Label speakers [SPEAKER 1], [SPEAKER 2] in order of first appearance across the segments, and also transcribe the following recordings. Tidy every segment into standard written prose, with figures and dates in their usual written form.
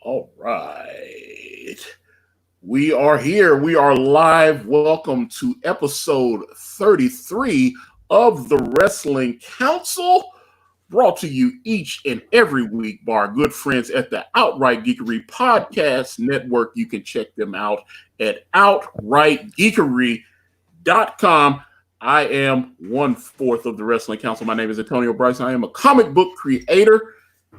[SPEAKER 1] All right. We are here. We are live. Welcome to episode 33 of the Wrestling Council, brought to you each and every week by our good friends at the Outright Geekery Podcast Network. You can check them out at outrightgeekery.com. I am 1/4 of the Wrestling Council. My name is Antonio Bryson. I am a comic book creator,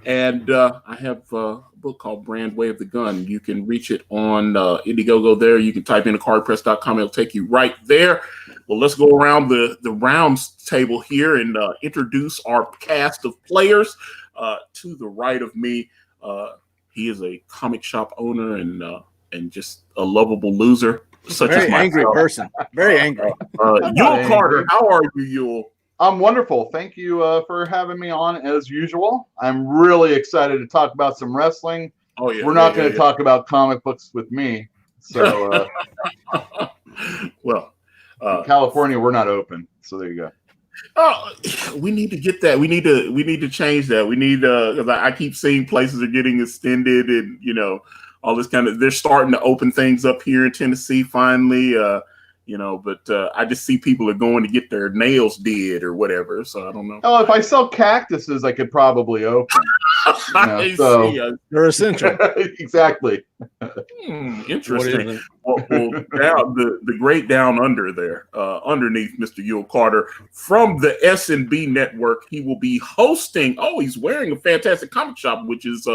[SPEAKER 1] and I have a book called Brand Way of the Gun. You can reach it on Indiegogo there. You can type in cardpress.com. It'll take you right there. Well, let's go around the rounds table here and introduce our cast of players. To the right of me, he is a comic shop owner and just a lovable loser. Such
[SPEAKER 2] Very
[SPEAKER 1] as
[SPEAKER 2] angry person. Very angry.
[SPEAKER 1] Yule Carter, how are you, Yule?
[SPEAKER 3] I'm wonderful. Thank you for having me on as usual. I'm really excited to talk about some wrestling.
[SPEAKER 1] Oh yeah,
[SPEAKER 3] we're not going to talk about comic books with me. So,
[SPEAKER 1] well,
[SPEAKER 3] in California, we're not open. So there you go.
[SPEAKER 1] Oh, we need to get that. We need to change that. We need because I keep seeing places are getting extended, and all this kind of. They're starting to open things up here in Tennessee finally. But I just see people are going to get their nails did or whatever. So I don't know.
[SPEAKER 3] Oh, if I sell cactuses, I could probably open.
[SPEAKER 2] They're essential.
[SPEAKER 3] Exactly.
[SPEAKER 1] Interesting. Well, down the great down under there, underneath Mr. Yule Carter from the S&B Network, he will be hosting. Oh, he's wearing a fantastic comic shop, which is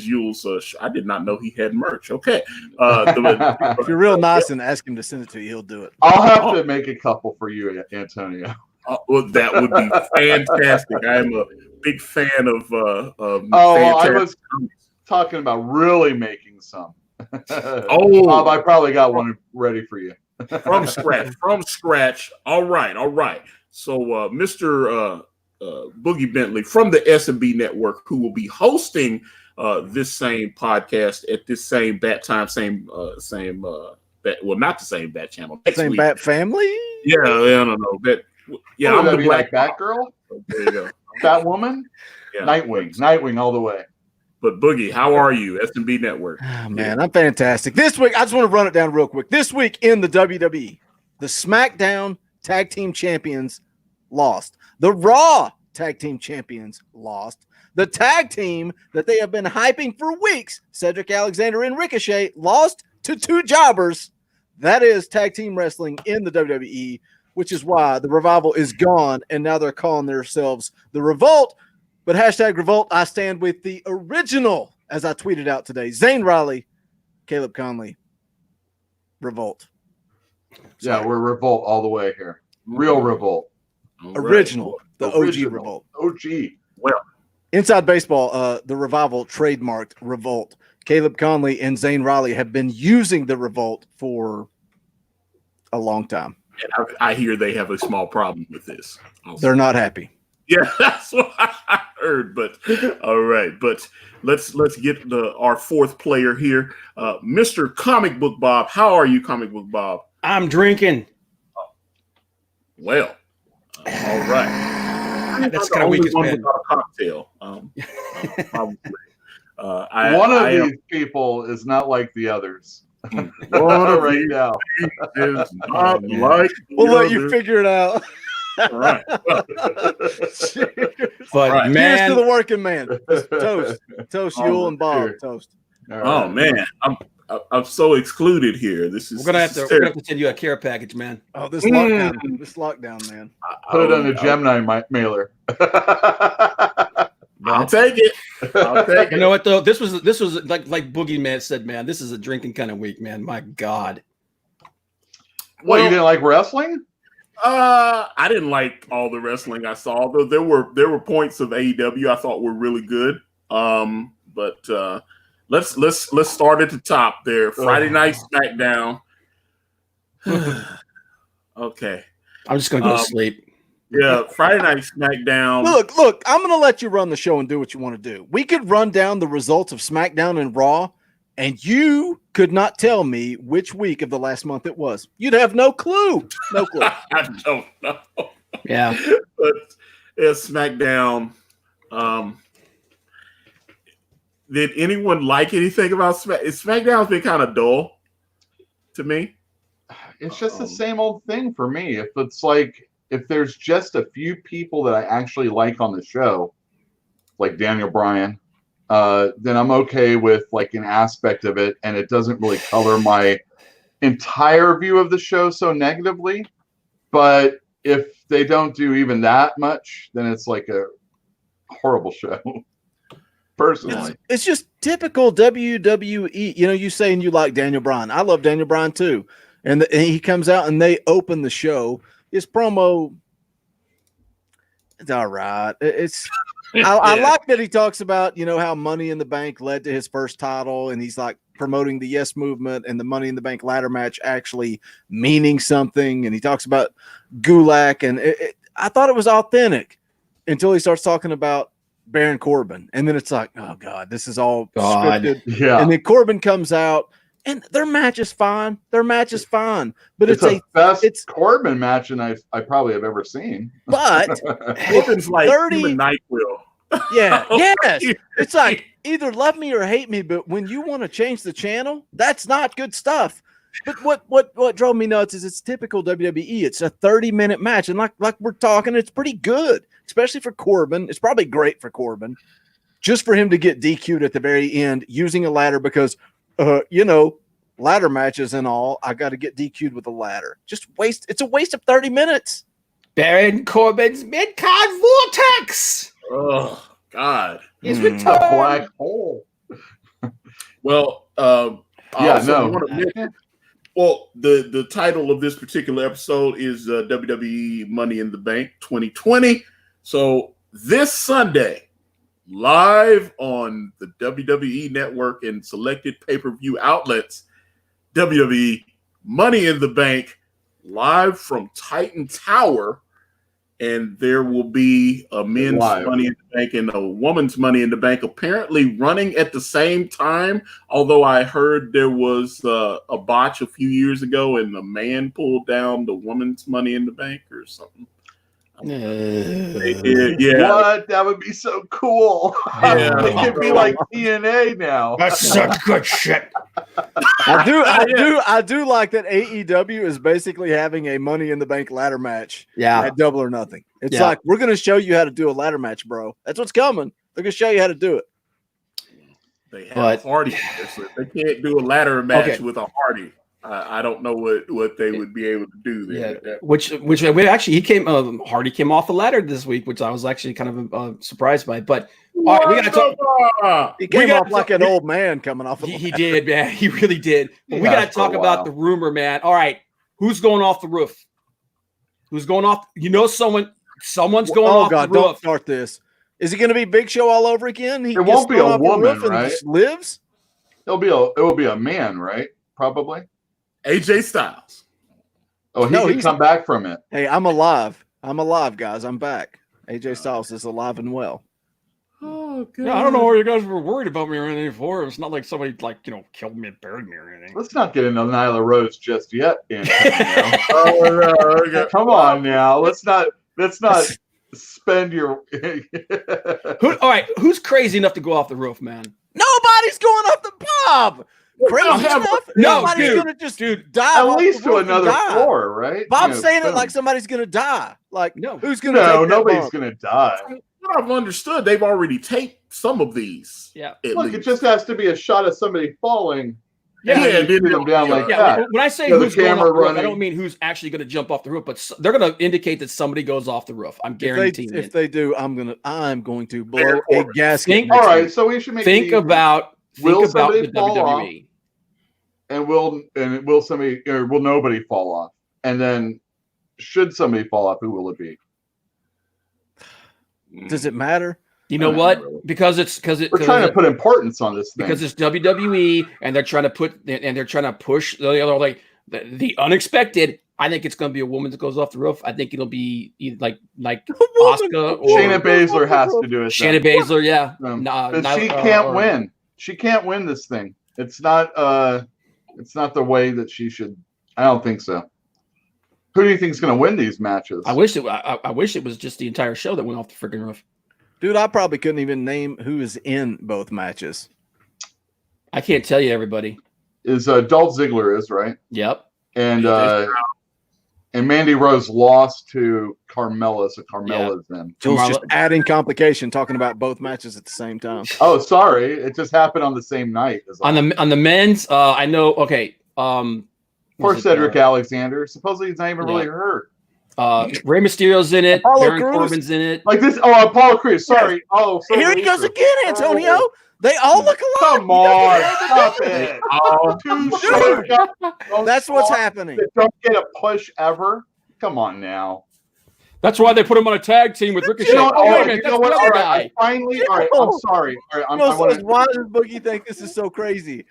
[SPEAKER 1] Yule's. I did not know he had merch. Okay,
[SPEAKER 2] if you're real nice and ask him to send it to you, he'll do it.
[SPEAKER 3] I'll have to make a couple for you, Antonio.
[SPEAKER 1] Well, that would be fantastic. I am a big fan of.
[SPEAKER 3] I was talking about really making some.
[SPEAKER 1] Bob,
[SPEAKER 3] I probably got one ready for you.
[SPEAKER 1] From scratch. All right. So, Mr. Boogie Bentley from the S&B Network, who will be hosting this same podcast at this same bat time, not the same bat channel. Next
[SPEAKER 2] same
[SPEAKER 1] week.
[SPEAKER 2] bat family?
[SPEAKER 1] Yeah, I don't know. I'm the black
[SPEAKER 3] Batgirl.
[SPEAKER 1] There you go.
[SPEAKER 3] Batwoman.
[SPEAKER 1] Yeah.
[SPEAKER 3] Nightwing all the way.
[SPEAKER 1] But Boogie, how are you? S&B Network.
[SPEAKER 2] Oh, man, I'm fantastic. This week, I just want to run it down real quick. This week in the WWE, the SmackDown Tag Team Champions lost. The Raw Tag Team Champions lost. The tag team that they have been hyping for weeks, Cedric Alexander and Ricochet, lost to two jobbers. That is tag team wrestling in the WWE, which is why the Revival is gone, and now they're calling themselves the Revolt. But hashtag Revolt, I stand with the original, as I tweeted out today. Zane Riley, Caleb Conley, Revolt.
[SPEAKER 3] Yeah, we're Revolt all the way here. Real Revolt.
[SPEAKER 2] Original. The OG Revolt.
[SPEAKER 3] OG.
[SPEAKER 1] Well,
[SPEAKER 2] Inside Baseball, the Revival trademarked Revolt. Caleb Conley and Zane Riley have been using the Revolt for a long time.
[SPEAKER 1] And I hear they have a small problem with this. Also.
[SPEAKER 2] They're not happy.
[SPEAKER 1] Yeah, that's what I heard. But all right, but let's get our fourth player here, Mr. Comic Book Bob. How are you, Comic Book Bob?
[SPEAKER 4] I'm drinking.
[SPEAKER 1] Well, all right.
[SPEAKER 4] That's kind of weak.
[SPEAKER 1] One without a cocktail.
[SPEAKER 3] One of these people is not like the others.
[SPEAKER 1] One
[SPEAKER 3] right now
[SPEAKER 1] is not like.
[SPEAKER 2] We'll let you figure it out.
[SPEAKER 1] All right.
[SPEAKER 4] But man,
[SPEAKER 2] here's to the working man. Toast, Yule and Bob.
[SPEAKER 3] Sure.
[SPEAKER 2] Toast.
[SPEAKER 3] Right.
[SPEAKER 1] Oh man, I'm so excluded here. We're
[SPEAKER 4] gonna have to send you a care package, man.
[SPEAKER 2] Oh, this lockdown, man.
[SPEAKER 3] Put it on a Gemini mailer.
[SPEAKER 1] I'll take it.
[SPEAKER 4] You know what though? This was like Boogie Man said, man. This is a drinking kind of week, man. My God.
[SPEAKER 3] Well, you didn't like wrestling?
[SPEAKER 1] I didn't like all the wrestling I saw. Though there were points of AEW I thought were really good. But let's start at the top there. Friday Night SmackDown. Okay.
[SPEAKER 4] I'm just gonna go to sleep.
[SPEAKER 1] Yeah, Friday Night SmackDown.
[SPEAKER 2] Look, I'm going to let you run the show and do what you want to do. We could run down the results of SmackDown and Raw, and you could not tell me which week of the last month it was. You'd have no clue. No clue.
[SPEAKER 1] I don't know.
[SPEAKER 4] Yeah.
[SPEAKER 1] But SmackDown, did anyone like anything about SmackDown's been kind of dull to me.
[SPEAKER 3] It's just the same old thing for me. If there's just a few people that I actually like on the show, like Daniel Bryan, then I'm okay with like an aspect of it, and it doesn't really color my entire view of the show so negatively. But if they don't do even that much, then it's like a horrible show. Personally,
[SPEAKER 2] it's just typical WWE. You know, you saying you like Daniel Bryan. I love Daniel Bryan too. And he comes out and they open the show. His promo, it's all right. I like that he talks about, you know, how Money in the Bank led to his first title, and he's like promoting the Yes Movement and the Money in the Bank ladder match actually meaning something. And he talks about Gulak, and I thought it was authentic until he starts talking about Baron Corbin, and then it's like, oh god, this is all scripted.
[SPEAKER 3] Yeah.
[SPEAKER 2] And then Corbin comes out. And their match is fine. But it's
[SPEAKER 3] the best Corbin match and I probably have ever seen.
[SPEAKER 2] But
[SPEAKER 1] Corbin's like
[SPEAKER 2] 30
[SPEAKER 1] human NyQuil.
[SPEAKER 2] Yeah, yes. It's like either love me or hate me, but when you want to change the channel, that's not good stuff. But what drove me nuts is it's typical WWE. It's a 30-minute match, and like we're talking, it's pretty good, especially for Corbin. It's probably great for Corbin, just for him to get DQ'd at the very end using a ladder because. You know, ladder matches and all, I got to get DQ'd with a ladder. It's a waste of 30 minutes.
[SPEAKER 4] Baron Corbin's mid-card vortex.
[SPEAKER 1] Oh, God.
[SPEAKER 4] He's
[SPEAKER 3] The
[SPEAKER 4] returned.
[SPEAKER 3] black hole.
[SPEAKER 1] Well, the title of this particular episode is WWE Money in the Bank 2020. So this Sunday, live on the WWE Network and selected pay-per-view outlets, WWE Money in the Bank live from Titan Tower, and there will be a men's Money in the Bank and a woman's Money in the Bank apparently running at the same time, although I heard there was a botch a few years ago and a man pulled down the woman's Money in the Bank or something. Yeah.
[SPEAKER 3] What? That would be so cool.
[SPEAKER 1] Yeah.
[SPEAKER 3] It could be like TNA now.
[SPEAKER 4] That's such good shit.
[SPEAKER 2] I do like that AEW is basically having a Money in the Bank ladder match at Double or Nothing. It's like, we're going to show you how to do a ladder match, bro. That's what's coming. They're going to show you how to do it.
[SPEAKER 1] They have Hardy. They can't do a ladder match with a Hardy. I don't know what they would be able to do there.
[SPEAKER 4] Yeah, which actually Hardy came off the ladder this week, which I was actually kind of surprised by. But all right, we got to talk.
[SPEAKER 2] He came off like an old man coming off.
[SPEAKER 4] He did, man. He really did. But we got to talk about the rumor, man. All right, who's going off the roof? Who's going off? You know, someone's going off the roof.
[SPEAKER 2] Don't start this. Is it going to be Big Show all over again?
[SPEAKER 3] It won't be a woman, right?
[SPEAKER 2] Lives.
[SPEAKER 3] It will be a man, right? Probably.
[SPEAKER 1] AJ Styles.
[SPEAKER 3] Oh, he can come back from it.
[SPEAKER 2] Hey, I'm alive, guys. I'm back. AJ Styles is alive and well.
[SPEAKER 1] Oh, God.
[SPEAKER 4] Yeah, I don't know where you guys were worried about me or anything for. It's not like somebody killed me and buried me or anything.
[SPEAKER 3] Let's not get into Nyla Rose just yet, Antonio.
[SPEAKER 1] Okay.
[SPEAKER 3] Come on now. Let's not spend your.
[SPEAKER 4] All right, who's crazy enough to go off the roof, man?
[SPEAKER 2] Nobody's going off the Bob. Crazy stuff. Nobody's gonna just die.
[SPEAKER 3] At least to another floor, right?
[SPEAKER 2] Bob's saying it like somebody's gonna die. Like who's gonna?
[SPEAKER 3] No, nobody's gonna die.
[SPEAKER 1] What I've understood, they've already taped some of these.
[SPEAKER 4] Yeah.
[SPEAKER 3] Look, it just has to be a shot of somebody falling.
[SPEAKER 1] Yeah,
[SPEAKER 3] shoot them down like that.
[SPEAKER 4] When I say who's going off the roof, I don't mean who's actually going to jump off the roof, but they're going to indicate that somebody goes off the roof. I'm guaranteeing
[SPEAKER 2] if they do, I'm going to blow a gasket.
[SPEAKER 3] All right, so we should
[SPEAKER 4] think about the WWE.
[SPEAKER 3] And will nobody fall off? And then, should somebody fall off, who will it be?
[SPEAKER 2] Does it matter?
[SPEAKER 4] You know what?
[SPEAKER 3] Really.
[SPEAKER 4] Because
[SPEAKER 3] we're trying to put importance on this thing.
[SPEAKER 4] Because it's WWE, and they're trying to push the other the unexpected. I think it's going to be a woman that goes off the roof. I think it'll be like Asuka or
[SPEAKER 3] Shayna Baszler has to do it.
[SPEAKER 4] Shayna Baszler, yeah.
[SPEAKER 3] But she can't win. She can't win this thing. It's not the way that she should. I don't think so. Who do you think is going to win these matches?
[SPEAKER 4] I wish it was just the entire show that went off the freaking roof.
[SPEAKER 2] Dude, I probably couldn't even name who is in both matches.
[SPEAKER 4] I can't tell you everybody.
[SPEAKER 3] Is Dolph Ziggler is right,
[SPEAKER 4] Yep.
[SPEAKER 3] and Mandy Rose lost to Carmella, so Carmella's in.
[SPEAKER 2] Jules just adding complication, talking about both matches at the same time.
[SPEAKER 3] Oh, sorry, it just happened on the same night.
[SPEAKER 4] On the men's, I know. Okay.
[SPEAKER 3] Poor Cedric Alexander. Supposedly he's not even really hurt.
[SPEAKER 4] Rey Mysterio's in it. Baron Corbin's in it.
[SPEAKER 3] Like this. Oh, Apollo Crews. Sorry.
[SPEAKER 2] Yes.
[SPEAKER 3] Oh, so
[SPEAKER 2] here he goes again, Antonio. Oh. They all look alike.
[SPEAKER 3] Come on, stop it.
[SPEAKER 2] That's what's happening.
[SPEAKER 3] They don't get a push ever. Come on now.
[SPEAKER 4] That's why they put him on a tag team with Ricochet.
[SPEAKER 3] All right,
[SPEAKER 4] That's the other guy.
[SPEAKER 3] Finally, all right. I'm sorry. All right,
[SPEAKER 2] why does Boogie think this is so crazy?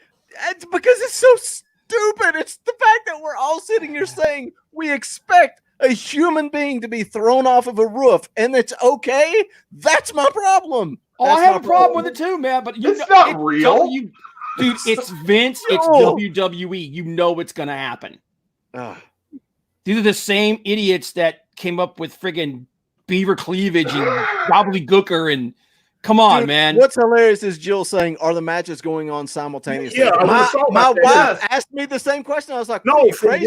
[SPEAKER 2] It's because it's so stupid. It's the fact that we're all sitting here saying we expect a human being to be thrown off of a roof, and it's okay. That's my problem.
[SPEAKER 4] I have a problem with it too, man. But
[SPEAKER 3] it's not real,
[SPEAKER 4] dude. It's Vince. It's WWE. You know it's gonna happen. These are the same idiots that came up with friggin' beaver cleavage and gobbledygooker and come on, man.
[SPEAKER 2] What's hilarious is Jill saying, "Are the matches going on simultaneously?"
[SPEAKER 1] Yeah,
[SPEAKER 2] my wife asked me the same question. I was like, "No, crazy."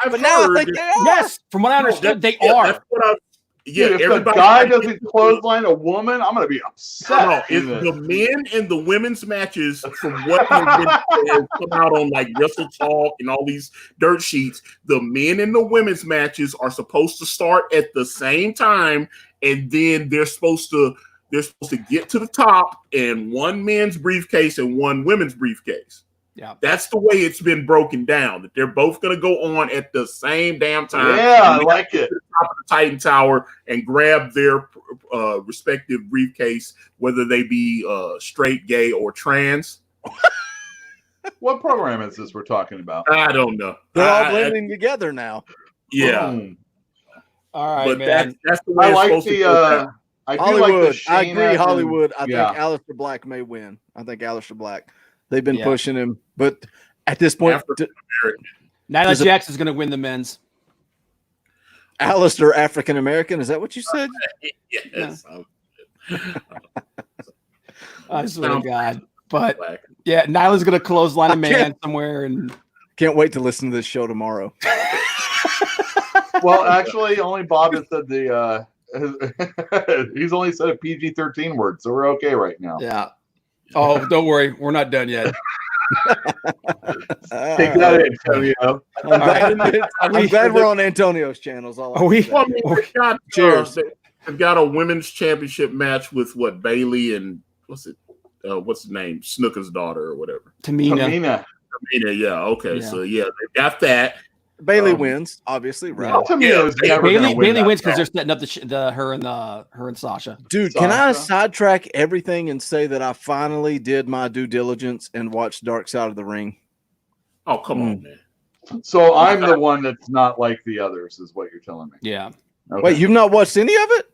[SPEAKER 2] But now I think they are.
[SPEAKER 4] Yes, from what I understood, they are.
[SPEAKER 3] That's what if the guy doesn't clothesline a woman, I'm going to be upset.
[SPEAKER 1] No, if the men and the women's matches, from what has been come out on like Wrestle Talk and all these dirt sheets, the men and the women's matches are supposed to start at the same time, and then they're supposed to get to the top in one men's briefcase and one women's briefcase.
[SPEAKER 4] Yeah,
[SPEAKER 1] that's the way it's been broken down. That they're both going to go on at the same damn time.
[SPEAKER 3] Yeah, I like it.
[SPEAKER 1] To the top of the Titan Tower and grab their respective briefcase, whether they be straight, gay, or trans.
[SPEAKER 3] What program is this we're talking about?
[SPEAKER 1] I don't know.
[SPEAKER 2] They're all blending together now.
[SPEAKER 1] Yeah.
[SPEAKER 4] All right,
[SPEAKER 1] but
[SPEAKER 4] man.
[SPEAKER 1] That's the way it's supposed to go.
[SPEAKER 2] Hollywood. I agree, Hollywood. I think Aleister Black may win. I think Aleister Black. They've been pushing him, but at this point,
[SPEAKER 4] Nyla Jax is going to win the men's.
[SPEAKER 2] Aleister African American, is that what you said?
[SPEAKER 1] Yes.
[SPEAKER 4] I swear to God, but yeah, Nyla's going to clothesline a man somewhere, and
[SPEAKER 2] can't wait to listen to this show tomorrow.
[SPEAKER 3] Well, actually, only Bob has said he's only said a PG-13 word, so we're okay right now.
[SPEAKER 4] Yeah. Oh, don't worry. We're not done yet.
[SPEAKER 3] Take that, Antonio.
[SPEAKER 2] I'm glad we're on Antonio's channels.
[SPEAKER 1] Cheers. They've got a women's championship match with Bailey and what's the name? Snooker's daughter or whatever.
[SPEAKER 4] Tamina.
[SPEAKER 1] Yeah. Okay. Yeah. So yeah, they've got that.
[SPEAKER 2] Bailey wins, obviously, right?
[SPEAKER 4] Bailey wins because they're setting up her and Sasha.
[SPEAKER 2] Dude, can I sidetrack everything and say that I finally did my due diligence and watched Dark Side of the Ring?
[SPEAKER 1] Oh, come on, man!
[SPEAKER 3] So I'm the one that's not like the others, is what you're telling me.
[SPEAKER 4] Yeah.
[SPEAKER 2] Okay. Wait, you've not watched any of it?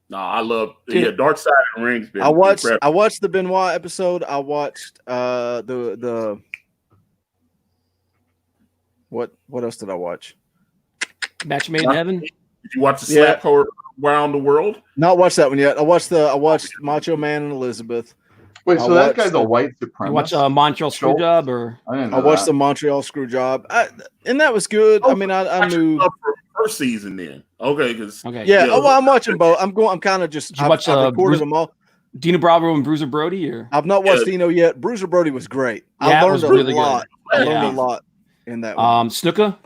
[SPEAKER 1] No, I love Dark Side of the Ring's been.
[SPEAKER 2] I watched the Benoit episode. I watched the. What else did I watch?
[SPEAKER 4] Match Made in Heaven.
[SPEAKER 1] Did you watch the Slap Around the World?
[SPEAKER 2] Not watched that one yet. I watched Macho Man and Elizabeth.
[SPEAKER 3] Wait, so that guy's a white supremacist?
[SPEAKER 4] You watch Montreal Screwjob, or
[SPEAKER 2] I watched the Montreal Screwjob, and that was good. I mean, I knew
[SPEAKER 1] first season then. Okay, because
[SPEAKER 2] I'm watching both. I'm kind of just. I recorded them all.
[SPEAKER 4] Dino Bravo and Bruiser Brody, or
[SPEAKER 2] I've not watched Dino yet. Bruiser Brody was great. I learned a lot. I learned a lot in that one.
[SPEAKER 4] Snooker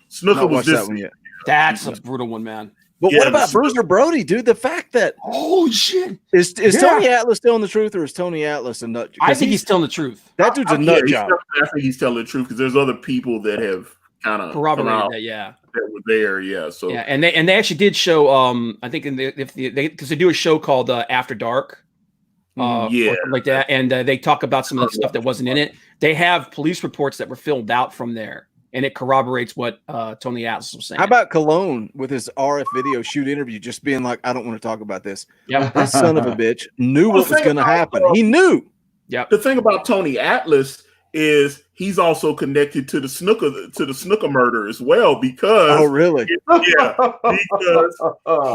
[SPEAKER 1] was this
[SPEAKER 2] that one yet.
[SPEAKER 4] That's a brutal one, man.
[SPEAKER 2] But what about Bruiser Brody, dude? The fact that
[SPEAKER 4] shit
[SPEAKER 2] is Tony Atlas telling the truth, or is Tony Atlas a nut?
[SPEAKER 4] I think he's telling the truth.
[SPEAKER 2] That dude's a nut job.
[SPEAKER 1] I think he's telling the truth because there's other people that have kind of
[SPEAKER 4] corroborated that. Yeah,
[SPEAKER 1] that were there. Yeah, so
[SPEAKER 4] and they actually did show. I think because they do a show called After Dark. Like that, and they talk about some of the stuff that wasn't in it. They have police reports that were filled out from there, and it corroborates what Tony Atlas was saying.
[SPEAKER 2] How about Cologne with his RF video shoot interview, just being like, "I don't want to talk about this."
[SPEAKER 4] Yeah,
[SPEAKER 2] that son of a bitch knew what was going to happen. He knew.
[SPEAKER 4] Yeah.
[SPEAKER 1] The thing about Tony Atlas is he's also connected to the snooker murder as well because
[SPEAKER 2] really?
[SPEAKER 1] Because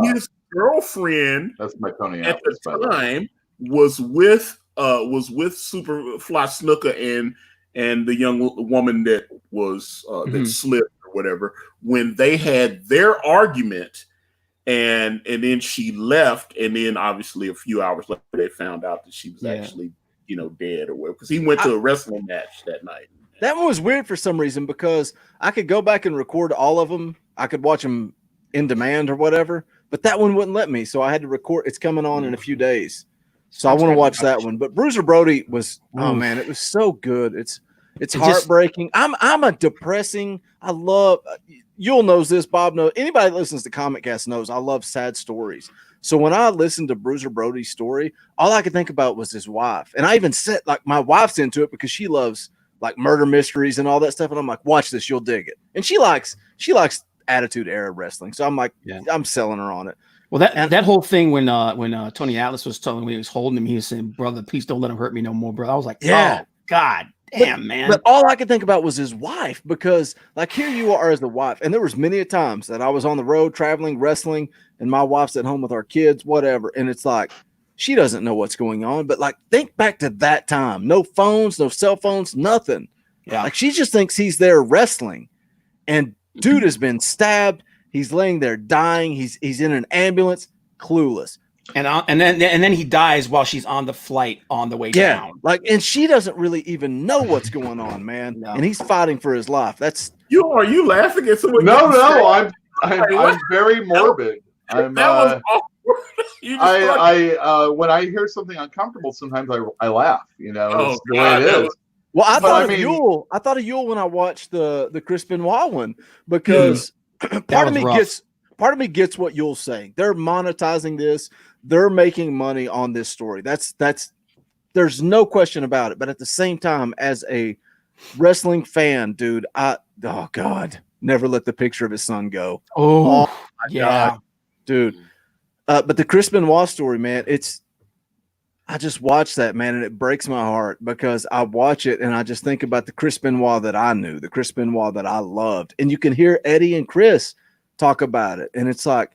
[SPEAKER 1] his girlfriend
[SPEAKER 3] that's my Tony
[SPEAKER 1] at
[SPEAKER 3] Atlas,
[SPEAKER 1] the time was with was with Superfly Snuka and the young woman that was that slipped or whatever when they had their argument, and then she left, and then obviously a few hours later they found out that she was actually dead or whatever because he went to a wrestling match that night.
[SPEAKER 2] That one was weird for some reason because I could go back and record all of them. I could watch them in demand or whatever, but that one wouldn't let me. So I had to record. It's coming on in a few days. So I want to watch that one. But Bruiser Brody was, oh man, it was so good. It's heartbreaking. I'm a depressing. I love, Yule knows this, Bob knows, anybody that listens to Comic Cast knows I love sad stories. So when I listened to Bruiser Brody's story, all I could think about was his wife. And I even said, like, my wife's into it because she loves like murder mysteries and all that stuff. And I'm like, watch this, you'll dig it. And she likes Attitude Era wrestling. So I'm like, I'm selling her on it.
[SPEAKER 4] Well, that whole thing when Tony Atlas was telling me he was holding him, he was saying, "Brother, please don't let him hurt me no more, bro." I was like, "Oh God, damn, man!"
[SPEAKER 2] But all I could think about was his wife because, like, here you are as the wife, and there was many a times that I was on the road traveling, wrestling, and my wife's at home with our kids, whatever, and it's like she doesn't know what's going on. But like, think back to that time: no phones, no cell phones, nothing. Yeah, like she just thinks he's there wrestling, and dude has been stabbed. He's laying there dying. He's in an ambulance, clueless.
[SPEAKER 4] And then he dies while she's on the flight on the way down.
[SPEAKER 2] Like, and she doesn't really even know what's going on, man. No. And he's fighting for his life. That's
[SPEAKER 1] are you laughing at someone?
[SPEAKER 3] No, I'm very morbid. When I hear something uncomfortable, sometimes I laugh. It's the way it is.
[SPEAKER 2] Well, I thought of Yule when I watched the Chris Benoit one because. Part of me gets what Yule's saying. They're monetizing this. They're making money on this story. That's there's no question about it. But at the same time, as a wrestling fan, dude, oh God, never let the picture of his son go.
[SPEAKER 4] Oh my God,
[SPEAKER 2] dude. But the Chris Benoit story, man, I just watch that, man, and it breaks my heart because I watch it and I just think about the Chris Benoit that I knew, the Chris Benoit that I loved. And you can hear Eddie and Chris talk about it. And it's like,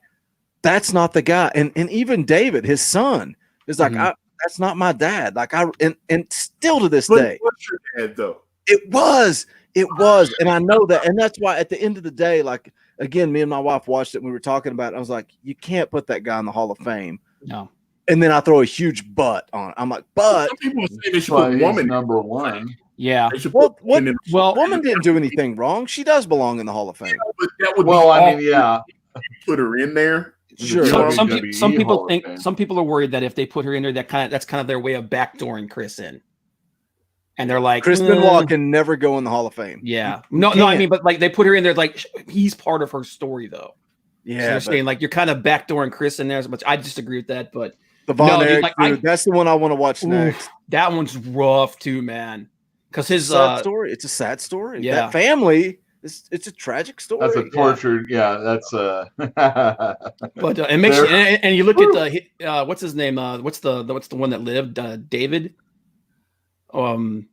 [SPEAKER 2] that's not the guy. And even David, his son, is like, that's not my dad. Like and still to this day.
[SPEAKER 1] What's your dad though?
[SPEAKER 2] It was. And I know that. And that's why at the end of the day, like, again, me and my wife watched it and we were talking about it. I was like, you can't put that guy in the Hall of Fame.
[SPEAKER 4] No.
[SPEAKER 2] And then I throw a huge butt on it. I'm like, but
[SPEAKER 1] some people say they should put woman
[SPEAKER 3] number one.
[SPEAKER 4] Yeah.
[SPEAKER 2] Woman didn't do anything wrong. She does belong in the Hall of Fame.
[SPEAKER 1] Put her in there.
[SPEAKER 2] Sure.
[SPEAKER 4] Some people are worried that if they put her in there, that's kind of their way of backdooring Chris in. And they're like,
[SPEAKER 2] Chris Benoit can never go in the Hall of Fame.
[SPEAKER 4] Yeah. No, I mean, but like they put her in there, like he's part of her story though.
[SPEAKER 2] Yeah.
[SPEAKER 4] So they're saying like you're kind of backdooring Chris in there as much. I disagree with that, but
[SPEAKER 2] the Von Erich, that's the one I want to watch next.
[SPEAKER 4] That one's rough too, man. Because his
[SPEAKER 2] story, it's a sad story. Yeah, that family, it's a tragic story.
[SPEAKER 3] That's a tortured. Yeah, that's a.
[SPEAKER 4] But it makes and you look at what's his name? What's the one that lived? David. The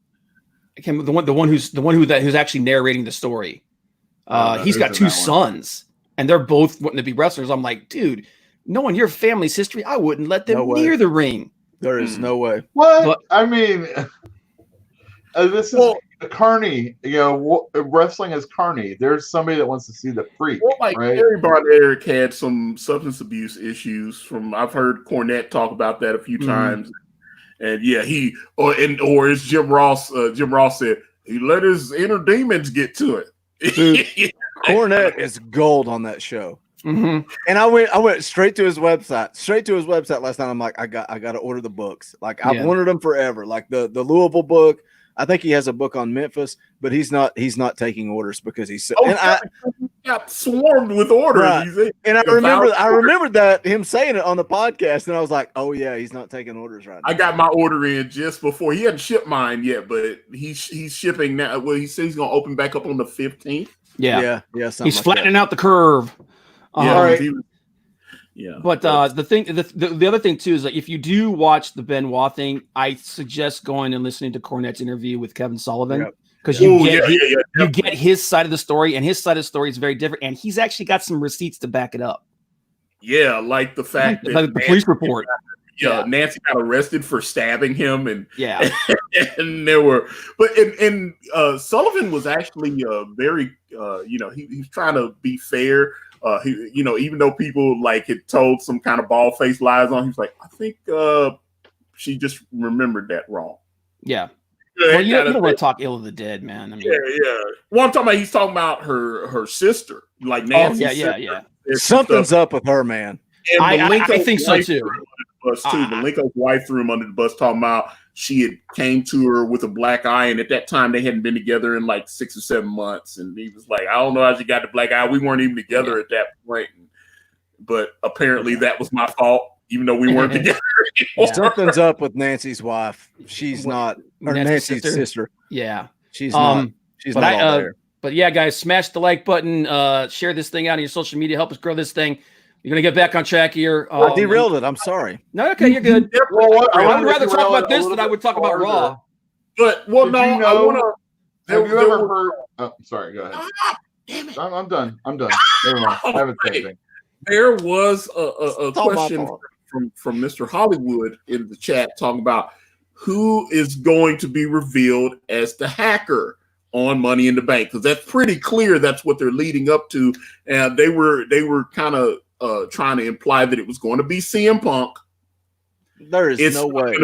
[SPEAKER 4] one who's actually narrating the story. He's got two sons, and they're both wanting to be wrestlers. I'm like, dude. Knowing your family's history, I wouldn't let them near the ring.
[SPEAKER 2] There is no way.
[SPEAKER 3] What? I mean, this is carny. Wrestling is carny. There's somebody that wants to see the freak.
[SPEAKER 1] Well, like
[SPEAKER 3] right?
[SPEAKER 1] Barry Broderick had some substance abuse issues. I've heard Cornette talk about that a few times. And yeah, or as Jim Ross said, he let his inner demons get to it.
[SPEAKER 2] Dude, Cornette is gold on that show.
[SPEAKER 4] Mm-hmm.
[SPEAKER 2] And I went straight to his website last night. I'm like, I got to order the books. Like I've wanted them forever. Like the Louisville book. I think he has a book on Memphis, but he's not taking orders because he's.
[SPEAKER 1] I got swarmed with orders.
[SPEAKER 2] Right. And I remembered that him saying it on the podcast, and I was like, oh yeah, he's not taking orders right now.
[SPEAKER 1] I got my order in just before. He hadn't shipped mine yet, but he's shipping now. Well, he says he's gonna open back up on the 15th.
[SPEAKER 4] Yeah. He's flattening out the curve.
[SPEAKER 1] Yeah.
[SPEAKER 4] But the other thing too is that if you do watch the Benoit thing, I suggest going and listening to Cornette's interview with Kevin Sullivan because you get his side of the story, and his side of the story is very different, and he's actually got some receipts to back it up.
[SPEAKER 1] Yeah, like the fact that
[SPEAKER 4] the police report.
[SPEAKER 1] Nancy got arrested for stabbing him, and and there were, but Sullivan was actually very, he's trying to be fair. Even though people like had told some kind of bald faced lies on, he's like, I think she just remembered that wrong.
[SPEAKER 4] Yeah. Well, you don't want to talk ill of the dead, man. I mean,
[SPEAKER 1] yeah. Well, I'm talking about, he's talking about her sister, like Nancy's sister.
[SPEAKER 4] Yeah.
[SPEAKER 2] Something's up with her, man.
[SPEAKER 1] And
[SPEAKER 4] I think so too.
[SPEAKER 1] Malenko's wife threw him under the bus, talking about she had came to her with a black eye, and at that time they hadn't been together in like 6 or 7 months, and he was like, I don't know how she got the black eye. We weren't even together at that point, but apparently that was my fault, even though we weren't together anymore.
[SPEAKER 2] Something's up with Nancy's wife. She's not, or Nancy's sister.
[SPEAKER 4] Yeah,
[SPEAKER 2] she's not. She's not all there.
[SPEAKER 4] But yeah, guys, smash the like button. Share this thing out on your social media. Help us grow this thing. You're going to get back on track here.
[SPEAKER 2] I derailed it. I'm sorry.
[SPEAKER 4] No, okay, you're good.
[SPEAKER 3] Well,
[SPEAKER 4] I would rather talk about this than I would talk about Raw.
[SPEAKER 1] But, I want to.
[SPEAKER 3] Have you ever heard? Oh, sorry, go ahead. Damn it. I'm done. Never mind. I haven't said anything.
[SPEAKER 1] There was a question from Mr. Hollywood in the chat talking about who is going to be revealed as the hacker on Money in the Bank, because that's pretty clear that's what they're leading up to, and they were kind of trying to imply that it was going to be CM Punk.
[SPEAKER 2] There is no way.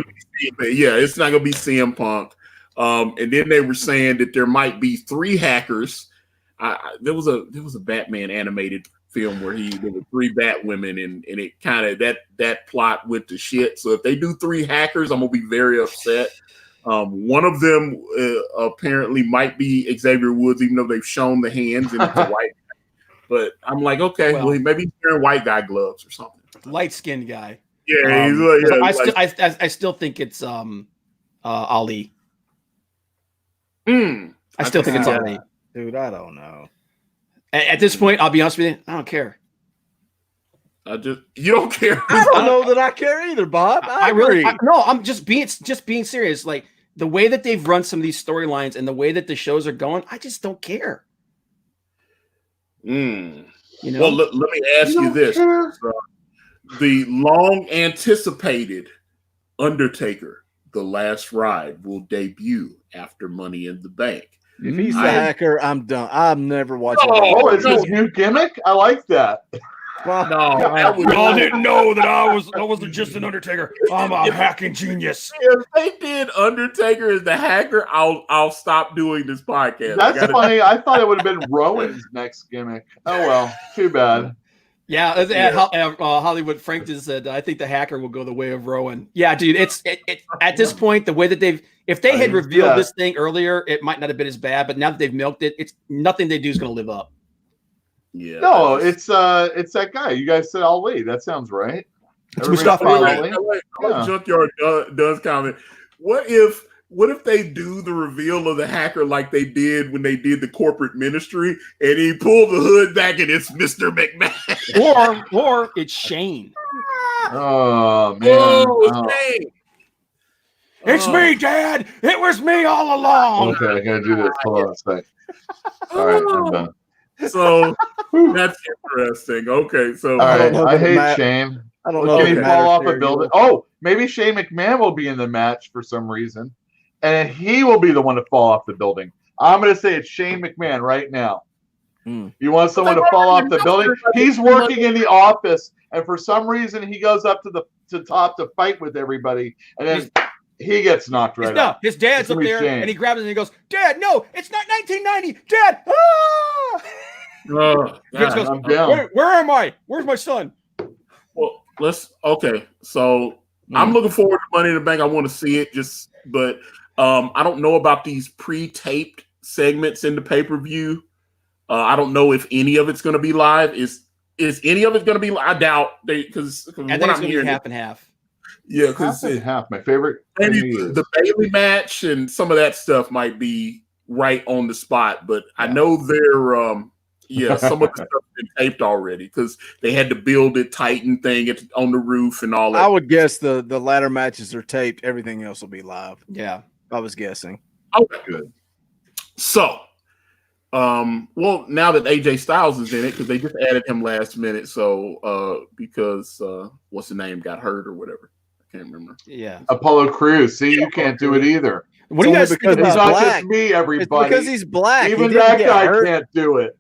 [SPEAKER 1] It's not going to be CM Punk. And then they were saying that there might be 3 hackers. There was a Batman animated film where there were 3 Batwomen, and it kind of that plot went to shit. So if they do 3 hackers, I'm gonna be very upset. One of them apparently might be Xavier Woods, even though they've shown the hands and it's a white guy. But I'm like, okay, well maybe he's wearing white guy gloves or something.
[SPEAKER 4] Light skinned guy.
[SPEAKER 1] Yeah,
[SPEAKER 4] I still think it's Ali. I still think it's Ali.
[SPEAKER 2] Dude, I don't know.
[SPEAKER 4] At this point, I'll be honest with you, I don't care.
[SPEAKER 1] You don't care.
[SPEAKER 2] I don't know that I care either, Bob. I agree.
[SPEAKER 4] I'm just being serious. Like the way that they've run some of these storylines and the way that the shows are going, I just don't care.
[SPEAKER 1] Well, let me ask you this: the long anticipated Undertaker, The Last Ride, will debut after Money in the Bank.
[SPEAKER 2] If he's the hacker, I'm done. I'm never watching.
[SPEAKER 3] It's his new gimmick. I like that.
[SPEAKER 4] Y'all didn't know that I wasn't just an Undertaker. I'm a hacking genius.
[SPEAKER 1] If they did Undertaker as the hacker, I'll stop doing this podcast.
[SPEAKER 3] That's funny. I thought it would have been Rowan's next gimmick. Oh well, too bad.
[SPEAKER 4] Yeah, Hollywood Frank just said, I think the hacker will go the way of Rowan. Yeah, dude, it's at this point, the way that if they had revealed this thing earlier, it might not have been as bad, but now that they've milked it, it's nothing they do is going to live up.
[SPEAKER 3] Yeah. No, it's that guy. You guys said Ali. That sounds right.
[SPEAKER 4] It's Mustafa Ali.
[SPEAKER 1] Junkyard does comment. What if they do the reveal of the hacker like they did when they did the corporate ministry, and he pulled the hood back and it's Mr. McMahon,
[SPEAKER 4] or it's Shane.
[SPEAKER 3] Oh man,
[SPEAKER 1] Shane.
[SPEAKER 4] It's me, Dad. It was me all along.
[SPEAKER 3] Okay, I gotta do this. Hold on a sec. All right, I'm done.
[SPEAKER 1] So that's interesting. Okay, so
[SPEAKER 3] all right, I hate Shane. I don't know. Can he fall off a building? Oh, maybe Shane McMahon will be in the match for some reason, and he will be the one to fall off the building. I'm going to say it's Shane McMahon right now. You want someone to fall off the building? He's working in the office, and for some reason he goes up to the top to fight with everybody, and then he gets knocked right out.
[SPEAKER 4] His dad's up there, and he grabs it and he goes, "Dad, no, it's not 1990. Dad, ah!" Goes,
[SPEAKER 3] I'm down.
[SPEAKER 4] Where am I? Where's my son?
[SPEAKER 1] Well, so I'm looking forward to Money in the Bank. I want to see it, but I don't know about these pre-taped segments in the pay-per-view. I don't know if any of it's going to be live. Is any of it going to be? I doubt because
[SPEAKER 4] I think it's going to be half and half.
[SPEAKER 1] Yeah, because
[SPEAKER 3] half. My favorite.
[SPEAKER 1] Maybe the Bailey match and some of that stuff might be right on the spot, but I know they're some of the stuff been taped already because they had to build it, tighten thing on the roof and all that.
[SPEAKER 2] I would guess the ladder matches are taped. Everything else will be live.
[SPEAKER 4] Yeah,
[SPEAKER 2] I was guessing.
[SPEAKER 1] Okay, good. So, well, now that AJ Styles is in it, because they just added him last minute, so because what's the name got hurt or whatever. can't remember.
[SPEAKER 4] Yeah.
[SPEAKER 3] Apollo Crews. See, you can't do it either.
[SPEAKER 4] What do you guys think
[SPEAKER 2] because
[SPEAKER 4] about
[SPEAKER 3] It's
[SPEAKER 2] he's
[SPEAKER 3] not
[SPEAKER 2] black.
[SPEAKER 3] just me, everybody.
[SPEAKER 2] It's because he's black. He
[SPEAKER 3] Even
[SPEAKER 2] didn't
[SPEAKER 3] that
[SPEAKER 2] get
[SPEAKER 3] guy
[SPEAKER 2] hurt.
[SPEAKER 3] can't do it.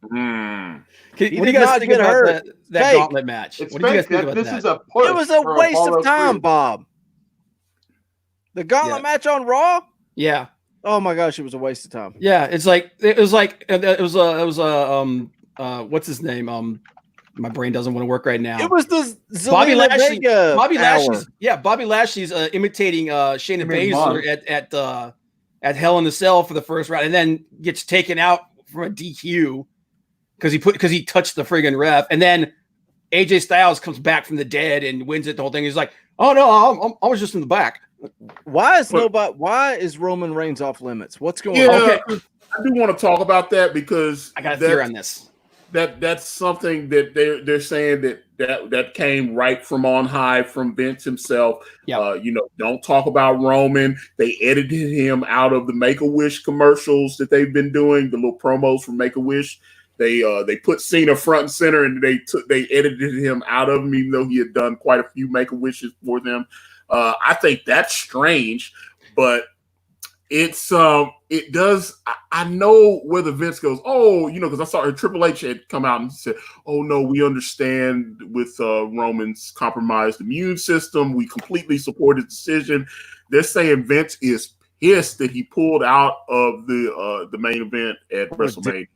[SPEAKER 1] Mm.
[SPEAKER 4] What do
[SPEAKER 2] He
[SPEAKER 4] you
[SPEAKER 2] did
[SPEAKER 4] guys
[SPEAKER 2] not
[SPEAKER 4] think
[SPEAKER 2] get
[SPEAKER 4] about
[SPEAKER 2] hurt.
[SPEAKER 4] that
[SPEAKER 2] Fake.
[SPEAKER 4] gauntlet match?
[SPEAKER 3] It's
[SPEAKER 4] What do you guys
[SPEAKER 3] fake.
[SPEAKER 4] think about
[SPEAKER 3] This
[SPEAKER 4] that?
[SPEAKER 3] is a push.
[SPEAKER 2] It was a
[SPEAKER 3] for
[SPEAKER 2] waste
[SPEAKER 3] Apollo
[SPEAKER 2] of time,
[SPEAKER 3] Crews.
[SPEAKER 2] Bob. The gauntlet match on Raw.
[SPEAKER 4] Yeah.
[SPEAKER 2] Oh my gosh, it was a waste of time.
[SPEAKER 4] Yeah, it was what's his name? My brain doesn't want to work right now.
[SPEAKER 2] It was the
[SPEAKER 4] Bobby
[SPEAKER 2] Zelina
[SPEAKER 4] Lashley.
[SPEAKER 2] Vega
[SPEAKER 4] Bobby
[SPEAKER 2] hour.
[SPEAKER 4] Lashley's Bobby Lashley's imitating Shayna Baszler at Hell in the Cell for the first round, and then gets taken out from a DQ because he touched the friggin' ref, and then AJ Styles comes back from the dead and wins it. The whole thing. He's like, "Oh no, I was just in the back."
[SPEAKER 2] Why is Roman Reigns off limits? What's going on?
[SPEAKER 1] Okay, I do want to talk about that because
[SPEAKER 4] I got a theory on this.
[SPEAKER 1] That's something that they're saying that came right from on high from Vince himself.
[SPEAKER 4] Yep.
[SPEAKER 1] Don't talk about Roman. They edited him out of the Make-A-Wish commercials that they've been doing, the little promos from Make-A-Wish. They put Cena front and center, and they edited him out of them, even though he had done quite a few Make-A-Wishes for them. I think that's strange, but it does. I know where the Vince goes. Oh, because I saw Triple H had come out and said, "Oh no, we understand with Roman's compromised immune system. We completely support his decision." They're saying Vince is pissed that he pulled out of the main event at WrestleMania.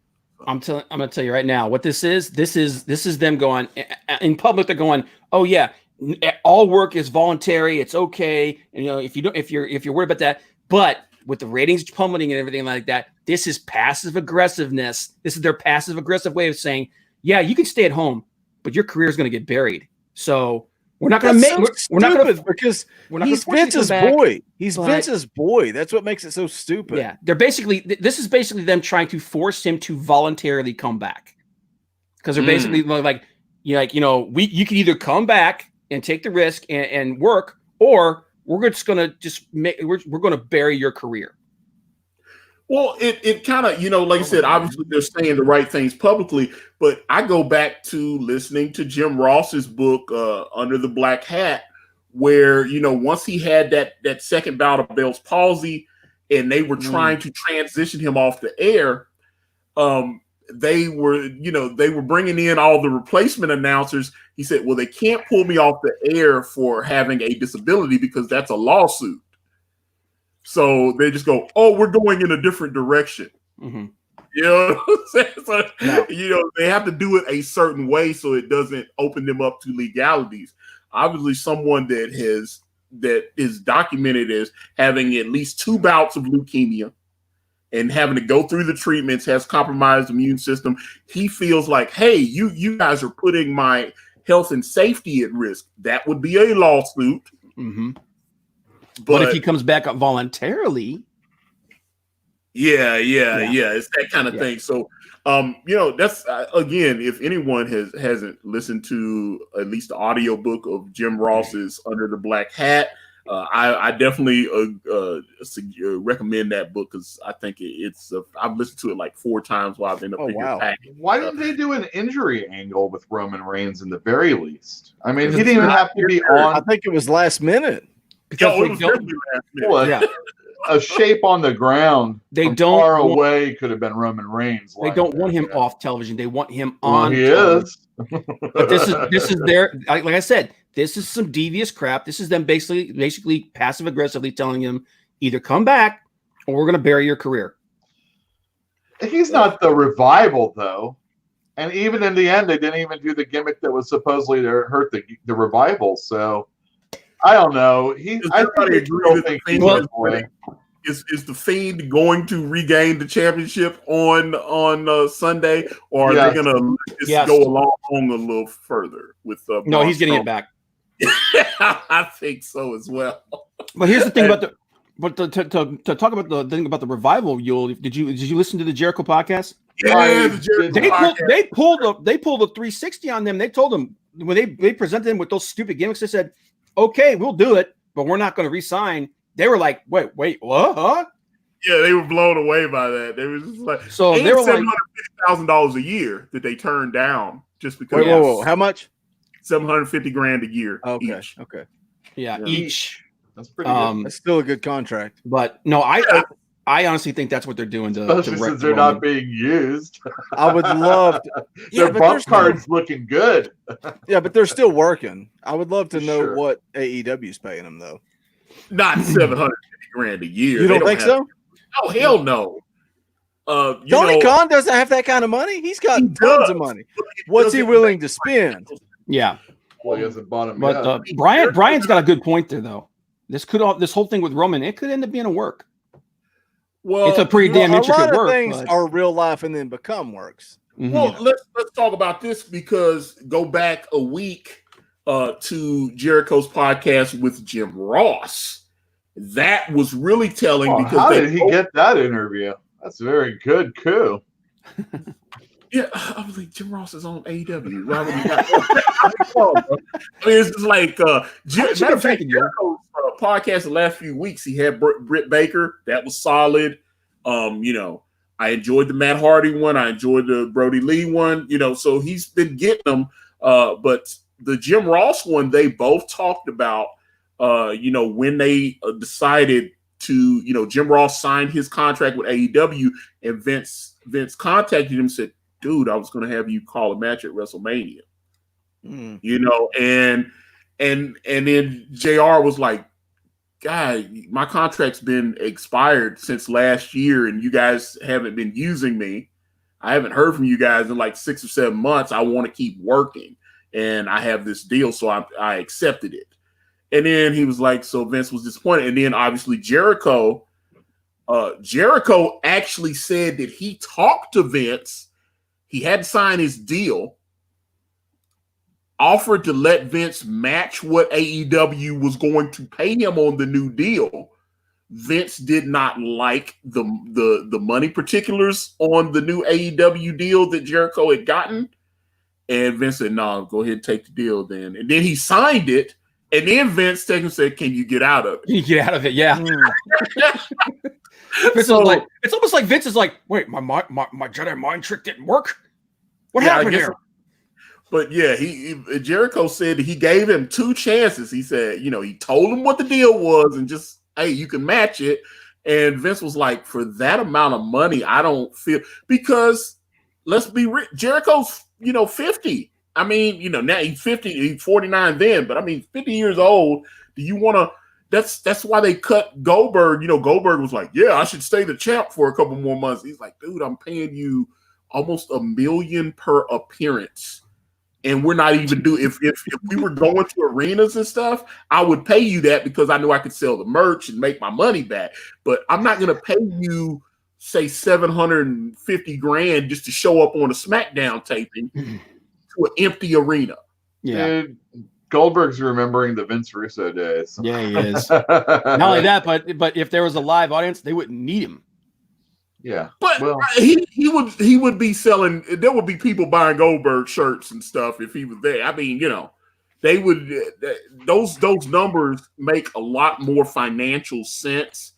[SPEAKER 4] I'm going to tell you right now what this is. This is them going in public. They're going, "Oh yeah, all work is voluntary. It's okay." And if you're worried about that, but with the ratings plummeting and everything like that, this is passive aggressiveness. This is their passive aggressive way of saying, "Yeah, you can stay at home, but your career is going to get buried." So we're not going to make. We're not going to
[SPEAKER 2] because he's Vince's boy. He's Vince's boy. That's what makes it so stupid.
[SPEAKER 4] Yeah, this is basically them trying to force him to voluntarily come back, because they're basically like you can either come back and take the risk and work, or we're just gonna we're gonna bury your career.
[SPEAKER 1] Well, it kind of, like I said, obviously they're saying the right things publicly, but I go back to listening to Jim Ross's book, Under the Black Hat, where, once he had that second bout of Bell's palsy and they were trying to transition him off the air, they were bringing in all the replacement announcers. He said, well, they can't pull me off the air for having a disability because that's a lawsuit. So they just go, oh, we're going in a different direction. Mm-hmm. They have to do it a certain way so it doesn't open them up to legalities. Obviously, someone that is documented as having at least 2 bouts of leukemia and having to go through the treatments, has compromised immune system. He feels like, hey, you guys are putting my health and safety at risk. That would be a lawsuit.
[SPEAKER 4] Mm-hmm. But if he comes back up voluntarily,
[SPEAKER 1] yeah, it's that kind of thing. So, that's again, if anyone hasn't listened to at least the audiobook of Jim Ross's Under the Black Hat, I definitely recommend that book because I think it's. I've listened to it like 4 times while I've been up here packing.
[SPEAKER 3] Why didn't they do an injury angle with Roman Reigns in the very least? I mean, he didn't even have to be on.
[SPEAKER 2] I think it was last minute.
[SPEAKER 3] A shape on the ground far away could have been Roman Reigns.
[SPEAKER 4] They don't want him off television. They want him on.
[SPEAKER 3] He is.
[SPEAKER 4] But this is their, like I said, this is some devious crap. This is them basically passive aggressively telling him either come back or we're going to bury your career.
[SPEAKER 3] He's not the Revival though, and even in the end, they didn't even do the gimmick that was supposedly to hurt the Revival. So. I don't know. I think
[SPEAKER 1] is the Fiend going to regain the championship on Sunday, or are they going to just go along a little further with?
[SPEAKER 4] No, he's getting it back.
[SPEAKER 1] I think so as well.
[SPEAKER 4] But here's the thing to talk about the thing about the Revival. Did you listen to the Jericho podcast?
[SPEAKER 1] Yeah,
[SPEAKER 4] they pulled a 360 on them. They told them when they presented them with those stupid gimmicks, they said, okay, we'll do it, but we're not going to re-sign. They were like, wait, what? Huh?
[SPEAKER 1] Yeah, they were blown away by that. They were just like,
[SPEAKER 4] so they were like
[SPEAKER 1] $750,000 a year that they turned down just because.
[SPEAKER 2] Whoa, how much?
[SPEAKER 1] $750,000 a year.
[SPEAKER 2] Okay,
[SPEAKER 1] each.
[SPEAKER 2] okay.
[SPEAKER 4] Yeah, each.
[SPEAKER 3] That's pretty good.
[SPEAKER 2] That's still a good contract.
[SPEAKER 4] But no, I honestly think that's what they're doing to
[SPEAKER 3] Especially since they're not being used.
[SPEAKER 2] I would love to.
[SPEAKER 3] Their bump card's looking good.
[SPEAKER 2] Yeah, but they're still working. I would love to know what AEW's paying them though.
[SPEAKER 1] Not $750,000 a year.
[SPEAKER 2] You don't think so?
[SPEAKER 1] Oh hell no.
[SPEAKER 2] Tony Khan doesn't have that kind of money. He's got tons of money. What's he willing to spend?
[SPEAKER 4] Yeah.
[SPEAKER 3] Well, he hasn't bought him
[SPEAKER 4] but Brian's got a good point there though. This whole thing with Roman, it could end up being a work.
[SPEAKER 1] Well,
[SPEAKER 4] it's a pretty damn intricate work.
[SPEAKER 2] A lot of things are real life and then become works.
[SPEAKER 1] Mm-hmm. Well, let's talk about this because go back a week to Jericho's podcast with Jim Ross. That was really telling because
[SPEAKER 3] how did he get that interview? That's very good coup.
[SPEAKER 1] Yeah, I was like, Jim Ross is on AEW. Why would he not? I mean, it's just like Jericho's podcast the last few weeks. He had Britt Baker. That was solid. I enjoyed the Matt Hardy one. I enjoyed the Brody Lee one. So he's been getting them. But the Jim Ross one, they both talked about, when they decided to, Jim Ross signed his contract with AEW and Vince contacted him and said, dude, I was going to have you call a match at WrestleMania, and then JR was like, guy, my contract's been expired since last year and you guys haven't been using me. I haven't heard from you guys in like 6 or 7 months. I want to keep working and I have this deal. So I accepted it. And then he was like, so Vince was disappointed. And then obviously Jericho actually said that he talked to Vince. He had signed his deal, offered to let Vince match what AEW was going to pay him on the new deal. Vince did not like the money particulars on the new AEW deal that Jericho had gotten. And Vince said, no, go ahead and take the deal then. And then he signed it. And then Vince texted and said, can you get out of it?
[SPEAKER 4] Can you get out of it? Yeah. It's almost like Vince is like, wait, my Jedi mind trick didn't work? What happened here?
[SPEAKER 1] But yeah, Jericho said he gave him 2 chances. He said, he told him what the deal was and just, hey, you can match it. And Vince was like, for that amount of money, I don't feel, because let's be real, Jericho's, 50. I mean, now he's 50, he's 49 then, but I mean, 50 years old. Do you want to, that's why they cut Goldberg. Goldberg was like, yeah, I should stay the champ for a couple more months. He's like, dude, I'm paying you almost $1 million per appearance. And we're not even if we were going to arenas and stuff, I would pay you that because I knew I could sell the merch and make my money back. But I'm not going to pay you, say, $750,000 just to show up on a SmackDown taping to an empty arena.
[SPEAKER 4] Yeah.
[SPEAKER 3] Dude, Goldberg's remembering the Vince Russo days.
[SPEAKER 4] Yeah, he is. Not only that, but if there was a live audience, they wouldn't need him.
[SPEAKER 3] Yeah,
[SPEAKER 1] but he would be selling. There would be people buying Goldberg shirts and stuff if he was there. I mean, they would. Those numbers make a lot more financial sense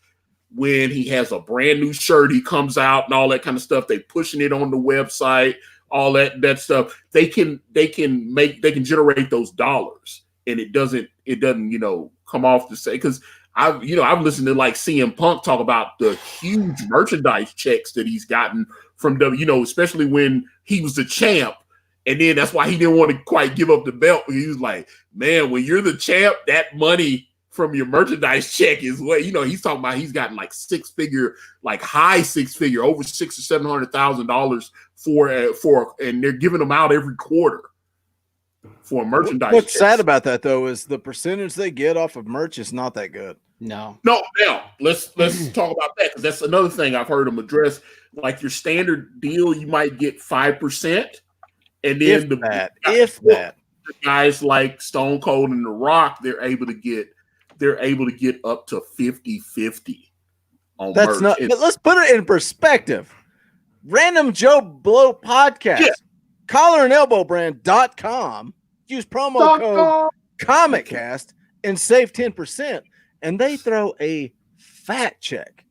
[SPEAKER 1] when he has a brand new shirt. He comes out and all that kind of stuff. They pushing it on the website, all that stuff. They can generate those dollars, and it doesn't come off to say because. I've listened to like CM Punk talk about the huge merchandise checks that he's gotten from especially when he was the champ. And then that's why he didn't want to quite give up the belt. He was like, man, when you're the champ, that money from your merchandise check is what, he's talking about. He's gotten like high six figure, over $600,000 or $700,000 for, and they're giving them out every quarter. For merchandise.
[SPEAKER 2] What's sad about that though is the percentage they get off of merch is not that good.
[SPEAKER 1] No. Now let's talk about that because that's another thing I've heard them address. Like your standard deal, you might get 5%, and then the guys like Stone Cold and The Rock, they're able to get up to 50-50 on
[SPEAKER 2] that's
[SPEAKER 1] merch.
[SPEAKER 2] But let's put it in perspective. Random Joe Blow podcast. Yeah. collarandelbowbrand.com. Use promo code ComicCast and save 10%. And they throw a fat check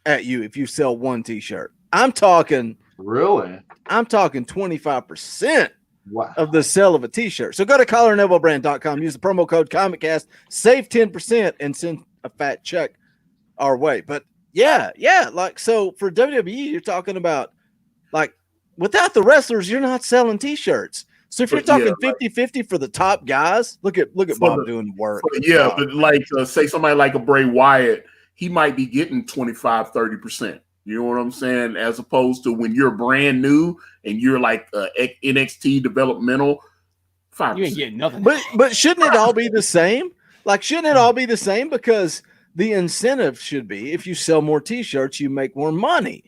[SPEAKER 2] at you if you sell one t-shirt. I'm talking 25% of the sale of a t-shirt. So go to collarandelbowbrand.com, use the promo code ComicCast, save 10%, and send a fat check our way. But yeah, like, so for WWE, you're talking about, like, without the wrestlers, you're not selling t-shirts. So if you're talking 50-50 for the top guys, look at Bob doing the work.
[SPEAKER 1] But like, say somebody like a Bray Wyatt, he might be getting 25-30%. You know what I'm saying? As opposed to when you're brand new and you're like NXT developmental, 5%.
[SPEAKER 4] You ain't getting nothing.
[SPEAKER 2] But shouldn't it all be the same? Like, shouldn't it all be the same? Because the incentive should be, if you sell more t-shirts, you make more money.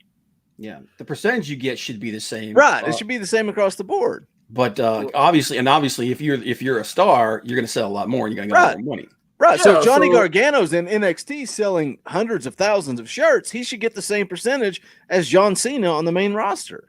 [SPEAKER 4] Yeah, the percentage you get should be the same.
[SPEAKER 2] Right. It should be the same across the board.
[SPEAKER 4] But obviously, if you're a star, you're going to sell a lot more. And you're going to get a lot more money.
[SPEAKER 2] Right. So Johnny Gargano's in NXT selling hundreds of thousands of shirts. He should get the same percentage as John Cena on the main roster.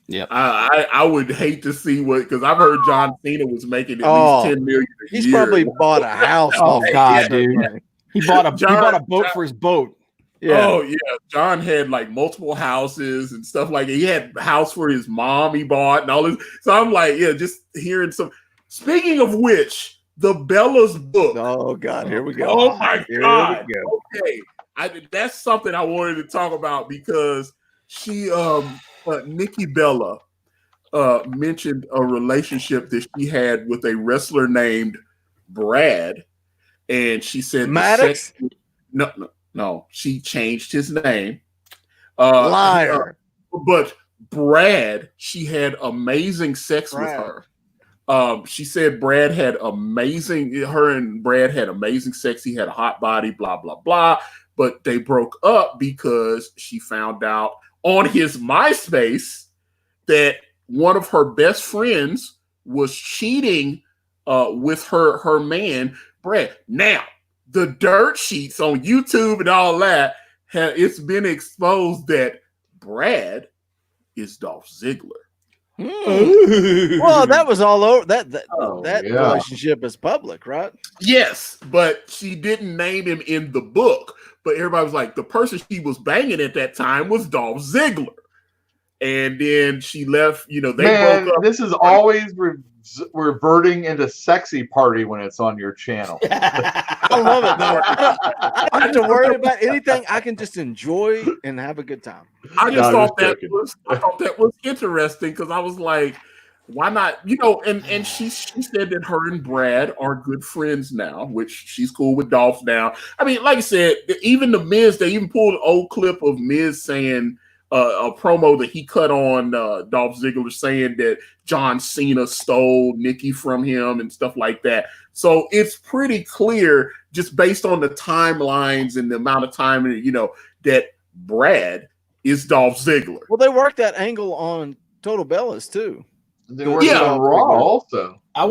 [SPEAKER 4] Yeah.
[SPEAKER 1] I would hate to see because I've heard John Cena was making at least 10 million a
[SPEAKER 2] He's
[SPEAKER 1] year.
[SPEAKER 2] probably bought a house.
[SPEAKER 4] Oh God, dude. He bought a boat for his boat.
[SPEAKER 1] Yeah. Oh yeah, John had like multiple houses and stuff like that. He had a house for his mom he bought and all this. So I'm like, just hearing some. Speaking of which, the Bella's book.
[SPEAKER 2] Oh God, here we go.
[SPEAKER 1] Oh my God. Okay, that's something I wanted to talk about because she, Nikki Bella, mentioned a relationship that she had with a wrestler named Brad, and she said
[SPEAKER 2] Maddox.
[SPEAKER 1] No, she changed his name.
[SPEAKER 2] Liar.
[SPEAKER 1] But Brad, she had amazing sex with her. She said her and Brad had amazing sex. He had a hot body, blah, blah, blah. But they broke up because she found out on his MySpace that one of her best friends was cheating with her man, Brad. Now, the dirt sheets on YouTube and all that, it's been exposed that Brad is Dolph Ziggler.
[SPEAKER 2] Well, that was all over. That relationship is public, right?
[SPEAKER 1] Yes, but she didn't name him in the book. But everybody was like, the person she was banging at that time was Dolph Ziggler. And then she left, they broke up.
[SPEAKER 3] This is always reverting into sexy party when it's on your channel.
[SPEAKER 2] I love it, though. I don't have to worry about anything. I can just enjoy and have a good time.
[SPEAKER 1] I thought that was interesting because I was like, why not? And she said that her and Brad are good friends now, which she's cool with Dolph now. I mean, like I said, even the Miz, they even pulled an old clip of Miz saying a promo that he cut on Dolph Ziggler saying that John Cena stole Nikki from him and stuff like that. So it's pretty clear just based on the timelines and the amount of time, that Brad is Dolph Ziggler.
[SPEAKER 2] Well, they worked that angle on Total Bellas too.
[SPEAKER 3] They worked on Raw also. Zack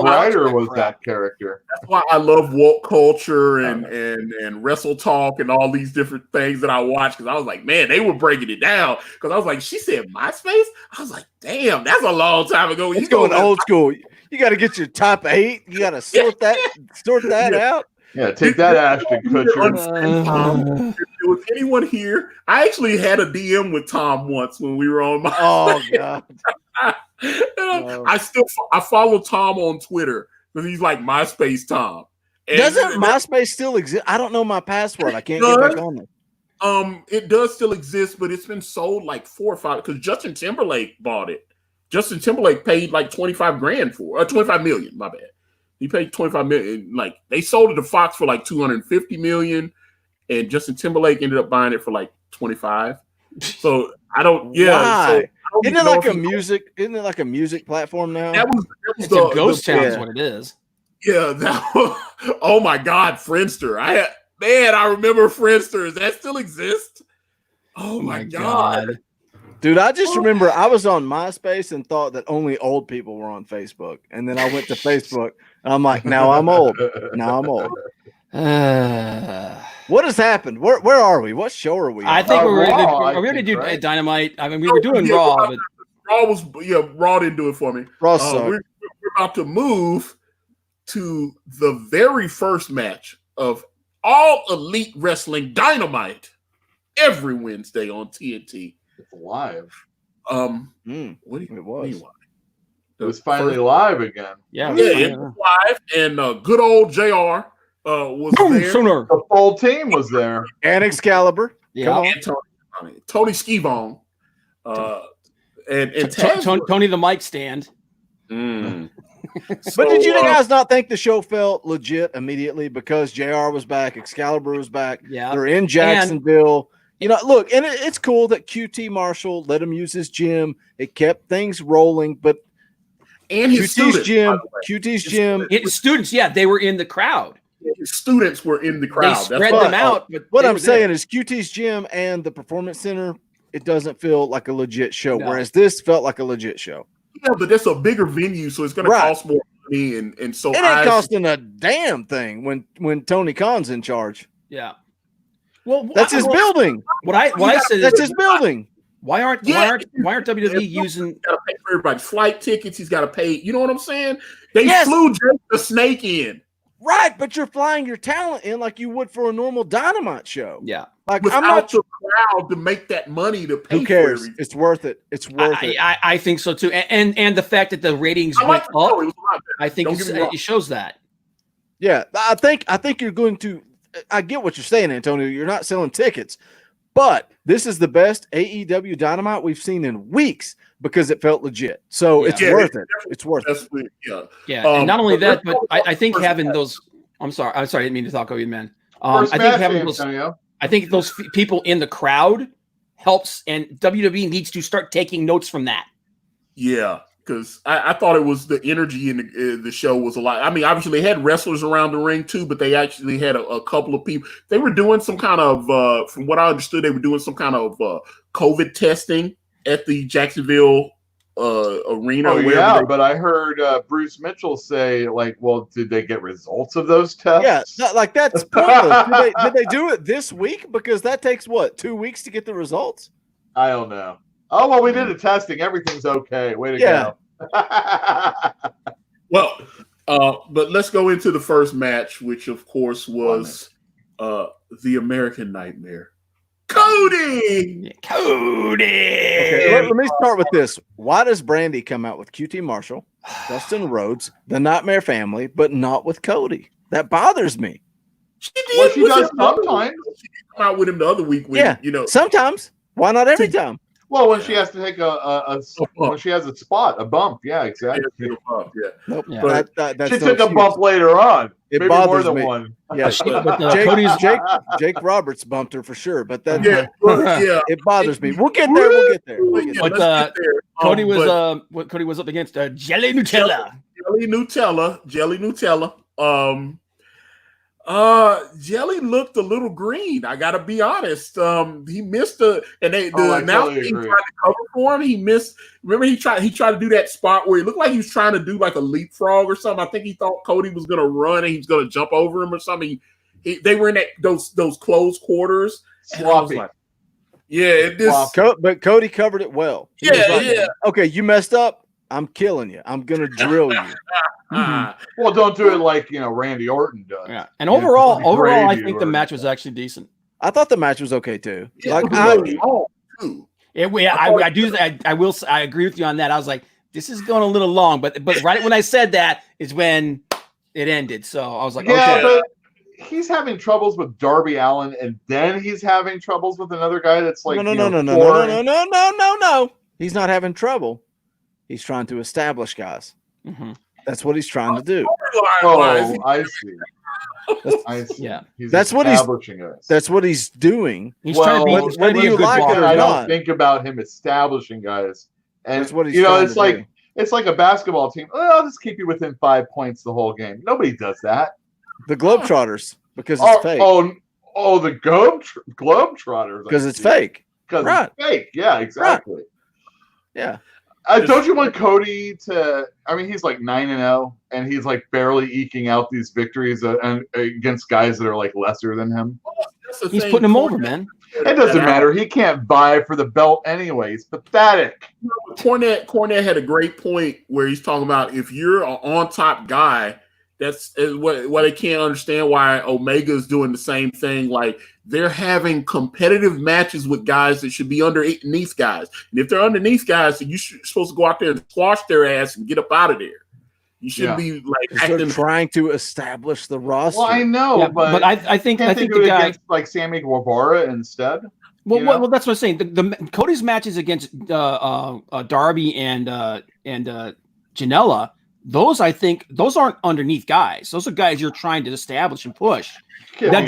[SPEAKER 3] Ryder was that character.
[SPEAKER 1] That's why I love woke culture and wrestle talk and all these different things that I watch because I was like, man, they were breaking it down because I was like, she said MySpace. I was like, damn, that's a long time ago.
[SPEAKER 2] It's going old school. You got to get your top 8. You got to sort that out.
[SPEAKER 3] Yeah, take that, Ashton Kutcher.
[SPEAKER 1] If there was anyone here, I actually had a DM with Tom once when we were on my.
[SPEAKER 2] Oh God!
[SPEAKER 1] I follow Tom on Twitter because he's like MySpace Tom. And
[SPEAKER 2] doesn't MySpace still exist? I don't know my password. I can't get back on it.
[SPEAKER 1] It does still exist, but it's been sold like 4 or 5 because Justin Timberlake bought it. Justin Timberlake paid like 25 grand for 25 million. My bad. He paid 25 million. Like they sold it to Fox for like 250 million, and Justin Timberlake ended up buying it for like 25. So I don't. Yeah.
[SPEAKER 2] Why? So isn't it like a music platform now?
[SPEAKER 1] That was
[SPEAKER 4] it's a ghost town is what it is.
[SPEAKER 1] Yeah. Oh my God, Friendster. I remember Friendster. Does that still exist? Oh my God.
[SPEAKER 2] Dude, I just remember I was on MySpace and thought that only old people were on Facebook. And then I went to Facebook and I'm like, now I'm old. What has happened? Where are we? What show are we on?
[SPEAKER 4] I think we're ready to do Dynamite. I mean, we were doing Raw. But...
[SPEAKER 1] Raw didn't do it for me. We're about to move to the very first match of All Elite Wrestling Dynamite every Wednesday on TNT.
[SPEAKER 3] It's live.
[SPEAKER 1] What do you mean?
[SPEAKER 3] It was finally live again.
[SPEAKER 4] Yeah,
[SPEAKER 1] it was live, and good old JR was there.
[SPEAKER 4] Sooner.
[SPEAKER 3] The full team was there.
[SPEAKER 2] And Excalibur.
[SPEAKER 4] Yeah.
[SPEAKER 1] And Tony Skivon. And Taz
[SPEAKER 4] Tony the mic stand.
[SPEAKER 2] But did you guys not think the show felt legit immediately because JR was back, Excalibur was back?
[SPEAKER 4] Yeah.
[SPEAKER 2] They're in Jacksonville. Look, and it's cool that QT Marshall let him use his gym. It kept things rolling, but
[SPEAKER 1] his
[SPEAKER 2] QT's gym,
[SPEAKER 4] His students, they were in the crowd.
[SPEAKER 1] His students were in the crowd.
[SPEAKER 4] They spread them out. But
[SPEAKER 2] what I'm saying is QT's gym and the Performance Center, it doesn't feel like a legit show, whereas this felt like a legit show.
[SPEAKER 1] Yeah, but that's a bigger venue, so it's going to cost more money, and so
[SPEAKER 2] it ain't costing a damn thing when Tony Khan's in charge.
[SPEAKER 4] Yeah, well,
[SPEAKER 2] that's his building.
[SPEAKER 4] What I said
[SPEAKER 2] that's his building.
[SPEAKER 4] Why aren't WWE using?
[SPEAKER 1] He's got to pay for everybody's flight tickets. He's got to pay. You know what I'm saying? They flew Jake the Snake in.
[SPEAKER 2] Right, but you're flying your talent in like you would for a normal Dynamite show.
[SPEAKER 4] Yeah,
[SPEAKER 2] like
[SPEAKER 1] without
[SPEAKER 2] I'm not
[SPEAKER 1] the crowd to make that money to pay.
[SPEAKER 2] Who cares?
[SPEAKER 1] For everything.
[SPEAKER 2] It's worth it. It's worth it.
[SPEAKER 4] I think so too. And the fact that the ratings went up, I think it shows that.
[SPEAKER 2] Yeah, I think you're going to. I get what you're saying, Antonio. You're not selling tickets, but this is the best AEW Dynamite we've seen in weeks because it felt legit. So it's worth it. It's worth it.
[SPEAKER 4] Yeah, and not only that, but I think having those. I'm sorry, I didn't mean to talk over you, man. I think having those. I think those people in the crowd helps, and WWE needs to start taking notes from that.
[SPEAKER 1] Yeah, because I thought it was the energy in the show was a lot. I mean, obviously they had wrestlers around the ring too, but they actually had a couple of people. They were doing some kind of, from what I understood, they were doing some kind of COVID testing at the Jacksonville arena.
[SPEAKER 3] Oh yeah, but I heard Bruce Mitchell say, like, well, did they get results of those tests?
[SPEAKER 2] Yeah, like that's pointless. Did they do it this week? Because that takes 2 weeks to get the results.
[SPEAKER 3] I don't know. Oh well, we did the testing. Everything's okay. Way to go.
[SPEAKER 1] Well, but let's go into the first match, which of course was the American Nightmare. Cody.
[SPEAKER 2] Okay, let me start with this. Why does Brandy come out with QT Marshall, Dustin Rhodes, the Nightmare Family, but not with Cody? That bothers me.
[SPEAKER 1] She does sometimes. She come out with him the other week.
[SPEAKER 2] Sometimes. Why not every time?
[SPEAKER 3] Well, when she has to take when she has a spot, a bump. Yeah, exactly.
[SPEAKER 2] Nope.
[SPEAKER 4] Yeah.
[SPEAKER 3] She took a bump later on.
[SPEAKER 2] It
[SPEAKER 3] Maybe
[SPEAKER 2] bothers
[SPEAKER 3] more than
[SPEAKER 2] me.
[SPEAKER 3] one.
[SPEAKER 2] Yeah, Jake Roberts bumped her for sure, but that it bothers me. We'll get there.
[SPEAKER 4] But Cody was what Cody was up against Jelly Nutella.
[SPEAKER 1] Jelly Nutella. Jelly looked a little green. I gotta be honest. He missed the announcer team tried to cover for him. He missed. Remember, he tried to do that spot where he looked like he was trying to do like a leapfrog or something. I think he thought Cody was gonna run and he was gonna jump over him or something. They were in those closed quarters.
[SPEAKER 3] Sloppy.
[SPEAKER 2] But Cody covered it well.
[SPEAKER 1] Yeah.
[SPEAKER 2] Okay, you messed up. I'm killing you. I'm gonna drill you.
[SPEAKER 3] Well, don't do it like Randy Orton does.
[SPEAKER 4] Yeah, and overall, I think the match was actually decent.
[SPEAKER 2] I thought the match was okay too.
[SPEAKER 1] I
[SPEAKER 4] agree with you on that. I was like, this is going a little long, but right when I said that is when it ended. So I was like, okay.
[SPEAKER 3] But he's having troubles with Darby Allin, and then he's having troubles with another guy that's like
[SPEAKER 2] no. He's not having trouble. He's trying to establish guys.
[SPEAKER 4] Mm-hmm.
[SPEAKER 2] That's what he's trying to do.
[SPEAKER 3] Oh, I see. I see.
[SPEAKER 4] Yeah,
[SPEAKER 3] that's what
[SPEAKER 2] he's doing.
[SPEAKER 4] He's trying to be.
[SPEAKER 2] Whether you like it or
[SPEAKER 3] I
[SPEAKER 2] not,
[SPEAKER 3] don't think about him establishing guys. And
[SPEAKER 2] that's what he's
[SPEAKER 3] it's like it's like a basketball team. Oh, I'll just keep you within 5 points the whole game. Nobody does that.
[SPEAKER 2] The Globetrotters, because it's fake.
[SPEAKER 3] Oh, the Globetrotters.
[SPEAKER 2] Because it's fake.
[SPEAKER 3] Because it's fake. Yeah, exactly.
[SPEAKER 2] Right. Yeah.
[SPEAKER 3] Don't you want Cody to? I mean, he's like 9-0, and he's like barely eking out these victories against guys that are like lesser than him.
[SPEAKER 4] He's putting him over, man.
[SPEAKER 3] It doesn't matter. He can't vie for the belt anyway. It's pathetic.
[SPEAKER 1] Cornette had a great point where he's talking about if you're an on top guy, That's what I can't understand why Omega is doing the same thing. Like they're having competitive matches with guys that should be underneath guys. And if they're underneath guys, then you're supposed to go out there and squash their ass and get up out of there. You shouldn't be like
[SPEAKER 2] acting trying to establish the roster.
[SPEAKER 3] Well, I know, but
[SPEAKER 4] I think the guy
[SPEAKER 3] against, like Sammy Guevara instead.
[SPEAKER 4] Well, that's what I'm saying. The Cody's matches against Darby and Janela, those aren't underneath guys. Those are guys you're trying to establish and push. That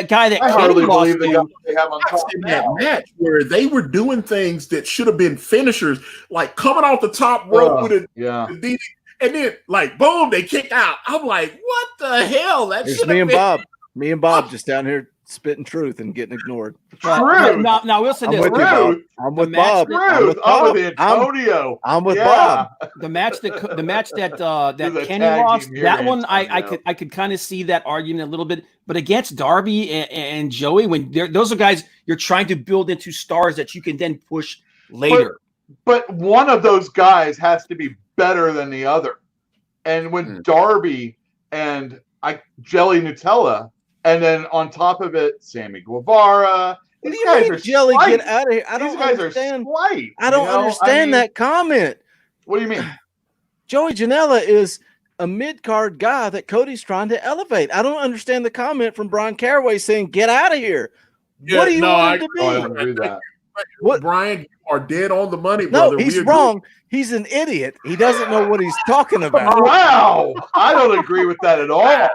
[SPEAKER 4] guy that
[SPEAKER 3] I hardly believe
[SPEAKER 1] they have on top of that match where they were doing things that should have been finishers, like coming off the top rope with a DDT, and then like boom, they kick out. I'm like, what the hell? That's
[SPEAKER 2] me and Bob. Me and Bob just down here spitting truth and getting ignored.
[SPEAKER 4] Now we'll say this.
[SPEAKER 2] I'm with Bob.
[SPEAKER 3] I'm with Antonio.
[SPEAKER 2] I'm with Bob.
[SPEAKER 4] The match that Kenny lost, that one I could kind of see that argument a little bit. But against Darby and Joey, when those are guys you're trying to build into stars that you can then push later.
[SPEAKER 3] But one of those guys has to be better than the other. And when Darby and Jelly Nutella, and then on top of it, Sammy Guevara.
[SPEAKER 2] These guys are Jelly, get out of here. I don't understand. I don't understand that comment.
[SPEAKER 3] What do you mean?
[SPEAKER 2] Joey Janela is a mid-card guy that Cody's trying to elevate. I don't understand the comment from Brian Caraway saying, get out of here. What do you want him to be?
[SPEAKER 3] I don't agree with that.
[SPEAKER 1] What? Brian, you are dead on the money, brother.
[SPEAKER 2] No, he's wrong. He's an idiot. He doesn't know what he's talking about.
[SPEAKER 3] Wow. I don't agree with that at all.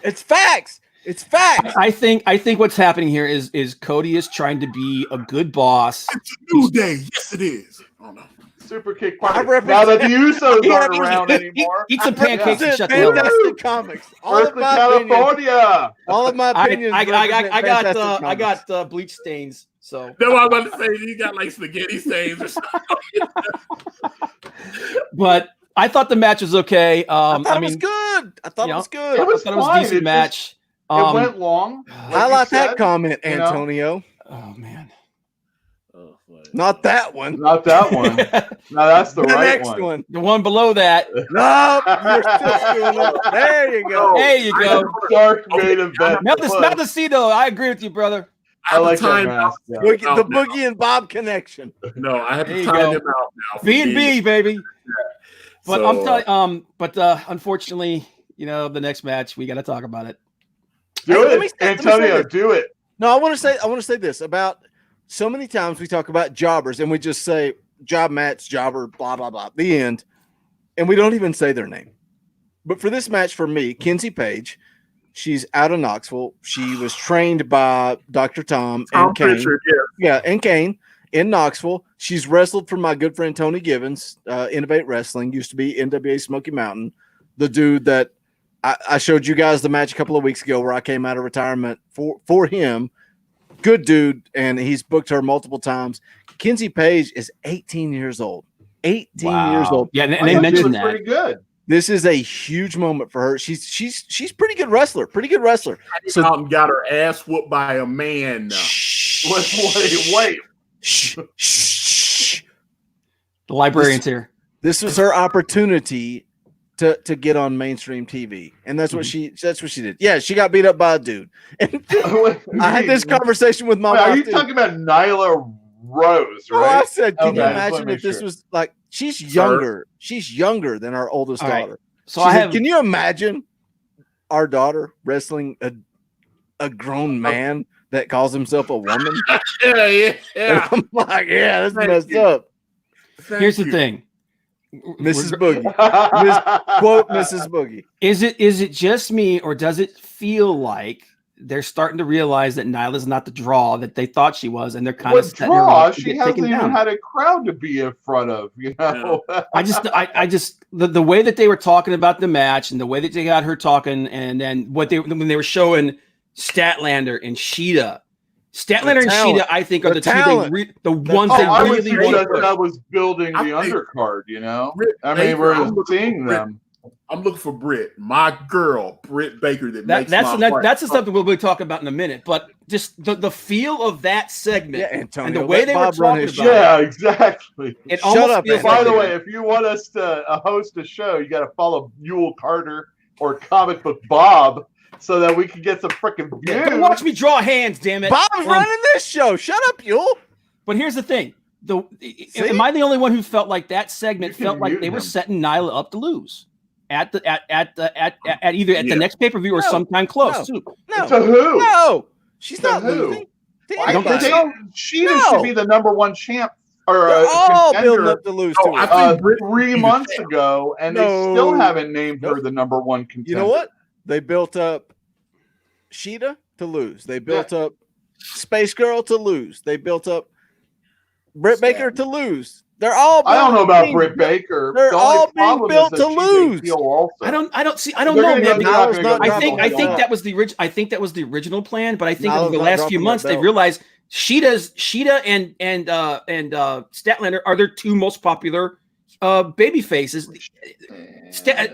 [SPEAKER 2] It's facts. It's facts.
[SPEAKER 4] I think what's happening here is Cody is trying to be a good boss.
[SPEAKER 1] It's a new day. Yes, it is. Oh no.
[SPEAKER 3] Super kick party. Now that the Usos aren't around anymore.
[SPEAKER 4] Eat some pancakes and shut the hell up.
[SPEAKER 2] Fantastic comics.
[SPEAKER 3] All of California.
[SPEAKER 2] All of my opinions.
[SPEAKER 4] I got bleach stains. So
[SPEAKER 1] no, I'm about to say you got like spaghetti stains or something.
[SPEAKER 4] But I thought the match was okay.
[SPEAKER 2] I thought it was good. I thought it was good.
[SPEAKER 3] It was
[SPEAKER 4] a decent match.
[SPEAKER 3] It went long.
[SPEAKER 2] Highlight that comment, Antonio.
[SPEAKER 4] Oh man.
[SPEAKER 2] Not that one.
[SPEAKER 3] Not that one. No, that's the right
[SPEAKER 2] next one.
[SPEAKER 4] The one below that.
[SPEAKER 2] No, you're still screwing up. There you go.
[SPEAKER 4] There you go.
[SPEAKER 3] Dark main event.
[SPEAKER 4] Smell the sea, though. I agree with you, brother.
[SPEAKER 3] I like that mask.
[SPEAKER 2] The Boogie and Bob connection.
[SPEAKER 1] No, I have to time him out now.
[SPEAKER 4] B&B, baby. Yeah. But
[SPEAKER 1] so,
[SPEAKER 4] I'm telling unfortunately, the next match we got to talk about it.
[SPEAKER 3] Do it, Antonio. Do it.
[SPEAKER 2] No, I want to say this about so many times we talk about jobbers and we just say job match, jobber, blah blah blah, the end, and we don't even say their name. But for this match, for me, Kenzie Page, she's out of Knoxville. She was trained by Dr. Tom and Kane. And Kane in Knoxville. She's wrestled for my good friend Tony Givens, Innovate Wrestling, used to be NWA Smoky Mountain, the dude that I showed you guys the match a couple of weeks ago where I came out of retirement for him. Good dude, and he's booked her multiple times. Kenzie Page is 18 years old. 18 years old.
[SPEAKER 4] Yeah, and they mentioned that.
[SPEAKER 3] Pretty good.
[SPEAKER 2] This is a huge moment for her. She's pretty good wrestler. Pretty good wrestler.
[SPEAKER 1] So got her ass whooped by a man.
[SPEAKER 3] Wait.
[SPEAKER 2] Shh.
[SPEAKER 4] The librarian's here.
[SPEAKER 2] This was her opportunity to get on mainstream TV, and that's what she did. Yeah, she got beat up by a dude. And I had this conversation with my wife.
[SPEAKER 3] Are you talking about Nyla Rose? Right?
[SPEAKER 2] Oh, I said, can you imagine if this was like she's younger? She's younger than our oldest daughter.
[SPEAKER 4] Right. So
[SPEAKER 2] can you imagine our daughter wrestling a grown man that calls himself a woman?
[SPEAKER 1] Yeah.
[SPEAKER 2] And I'm like, yeah, that's messed up.
[SPEAKER 4] Here's the thing.
[SPEAKER 2] Mrs. Boogie. Quote Mrs. Boogie.
[SPEAKER 4] Is it just me, or does it feel like they're starting to realize that Nyla's not the draw that they thought she was, and they're kind of
[SPEAKER 3] draw? She hasn't even had a crowd to be in front of.
[SPEAKER 4] I just the way that they were talking about the match, and the way that they got her talking, and then when they were showing Statlander and Sheeta. Statlander and Sheeta, I think, are the ones they really want to push.
[SPEAKER 3] That was building the undercard, I mean, we're seeing them.
[SPEAKER 1] I'm looking for Britt, my girl, Britt Baker. That's
[SPEAKER 4] the stuff that we'll be talking about in a minute. But just the feel of that segment,
[SPEAKER 2] Antonio,
[SPEAKER 4] and the way they were talking about it.
[SPEAKER 3] Yeah, exactly.
[SPEAKER 4] It almost feels
[SPEAKER 3] By the way, if you want us to host a show, you got to follow Yule Carter or Comic Book Bob so that we can get some freaking views.
[SPEAKER 4] Yeah, don't watch me draw hands, damn it.
[SPEAKER 2] Bob's running this show. Shut up, Yul.
[SPEAKER 4] But here's the thing. Am I the only one who felt like that segment felt like they were
[SPEAKER 3] him.
[SPEAKER 4] setting Nyla up to lose at either the next pay-per-view or sometime close too?
[SPEAKER 2] No.
[SPEAKER 3] To who?
[SPEAKER 2] No. She's
[SPEAKER 3] To
[SPEAKER 2] not
[SPEAKER 3] who?
[SPEAKER 2] losing.
[SPEAKER 3] I
[SPEAKER 4] don't think
[SPEAKER 3] think Sheeta should be the number one champ or
[SPEAKER 2] They're all building
[SPEAKER 3] contender
[SPEAKER 2] up to lose
[SPEAKER 1] Oh,
[SPEAKER 2] to
[SPEAKER 1] I
[SPEAKER 2] her.
[SPEAKER 1] think
[SPEAKER 3] 3 months ago, and they still haven't named her the number one contender.
[SPEAKER 2] You know what? They built up Sheeta to lose. They built up Space Girl to lose. They built up Britt Baker to lose. They're all.
[SPEAKER 3] I don't know about Britt Baker.
[SPEAKER 2] They're
[SPEAKER 3] The
[SPEAKER 2] all
[SPEAKER 3] only
[SPEAKER 2] being
[SPEAKER 3] problem
[SPEAKER 2] built
[SPEAKER 3] is that
[SPEAKER 2] to
[SPEAKER 3] she's a
[SPEAKER 2] lose.
[SPEAKER 3] heel also.
[SPEAKER 4] I don't
[SPEAKER 3] They're
[SPEAKER 4] know,
[SPEAKER 3] gonna
[SPEAKER 4] man.
[SPEAKER 3] go-
[SPEAKER 4] Because
[SPEAKER 3] they're not
[SPEAKER 4] I
[SPEAKER 3] gonna
[SPEAKER 4] think
[SPEAKER 3] go
[SPEAKER 4] I think
[SPEAKER 3] back.
[SPEAKER 4] that was the I think that was the original plan, but I think
[SPEAKER 2] Nyla's
[SPEAKER 4] over the
[SPEAKER 2] not
[SPEAKER 4] last few
[SPEAKER 2] dropping
[SPEAKER 4] months
[SPEAKER 2] that
[SPEAKER 4] they've
[SPEAKER 2] belt.
[SPEAKER 4] realized Sheeta and Statlander are their two most popular baby faces.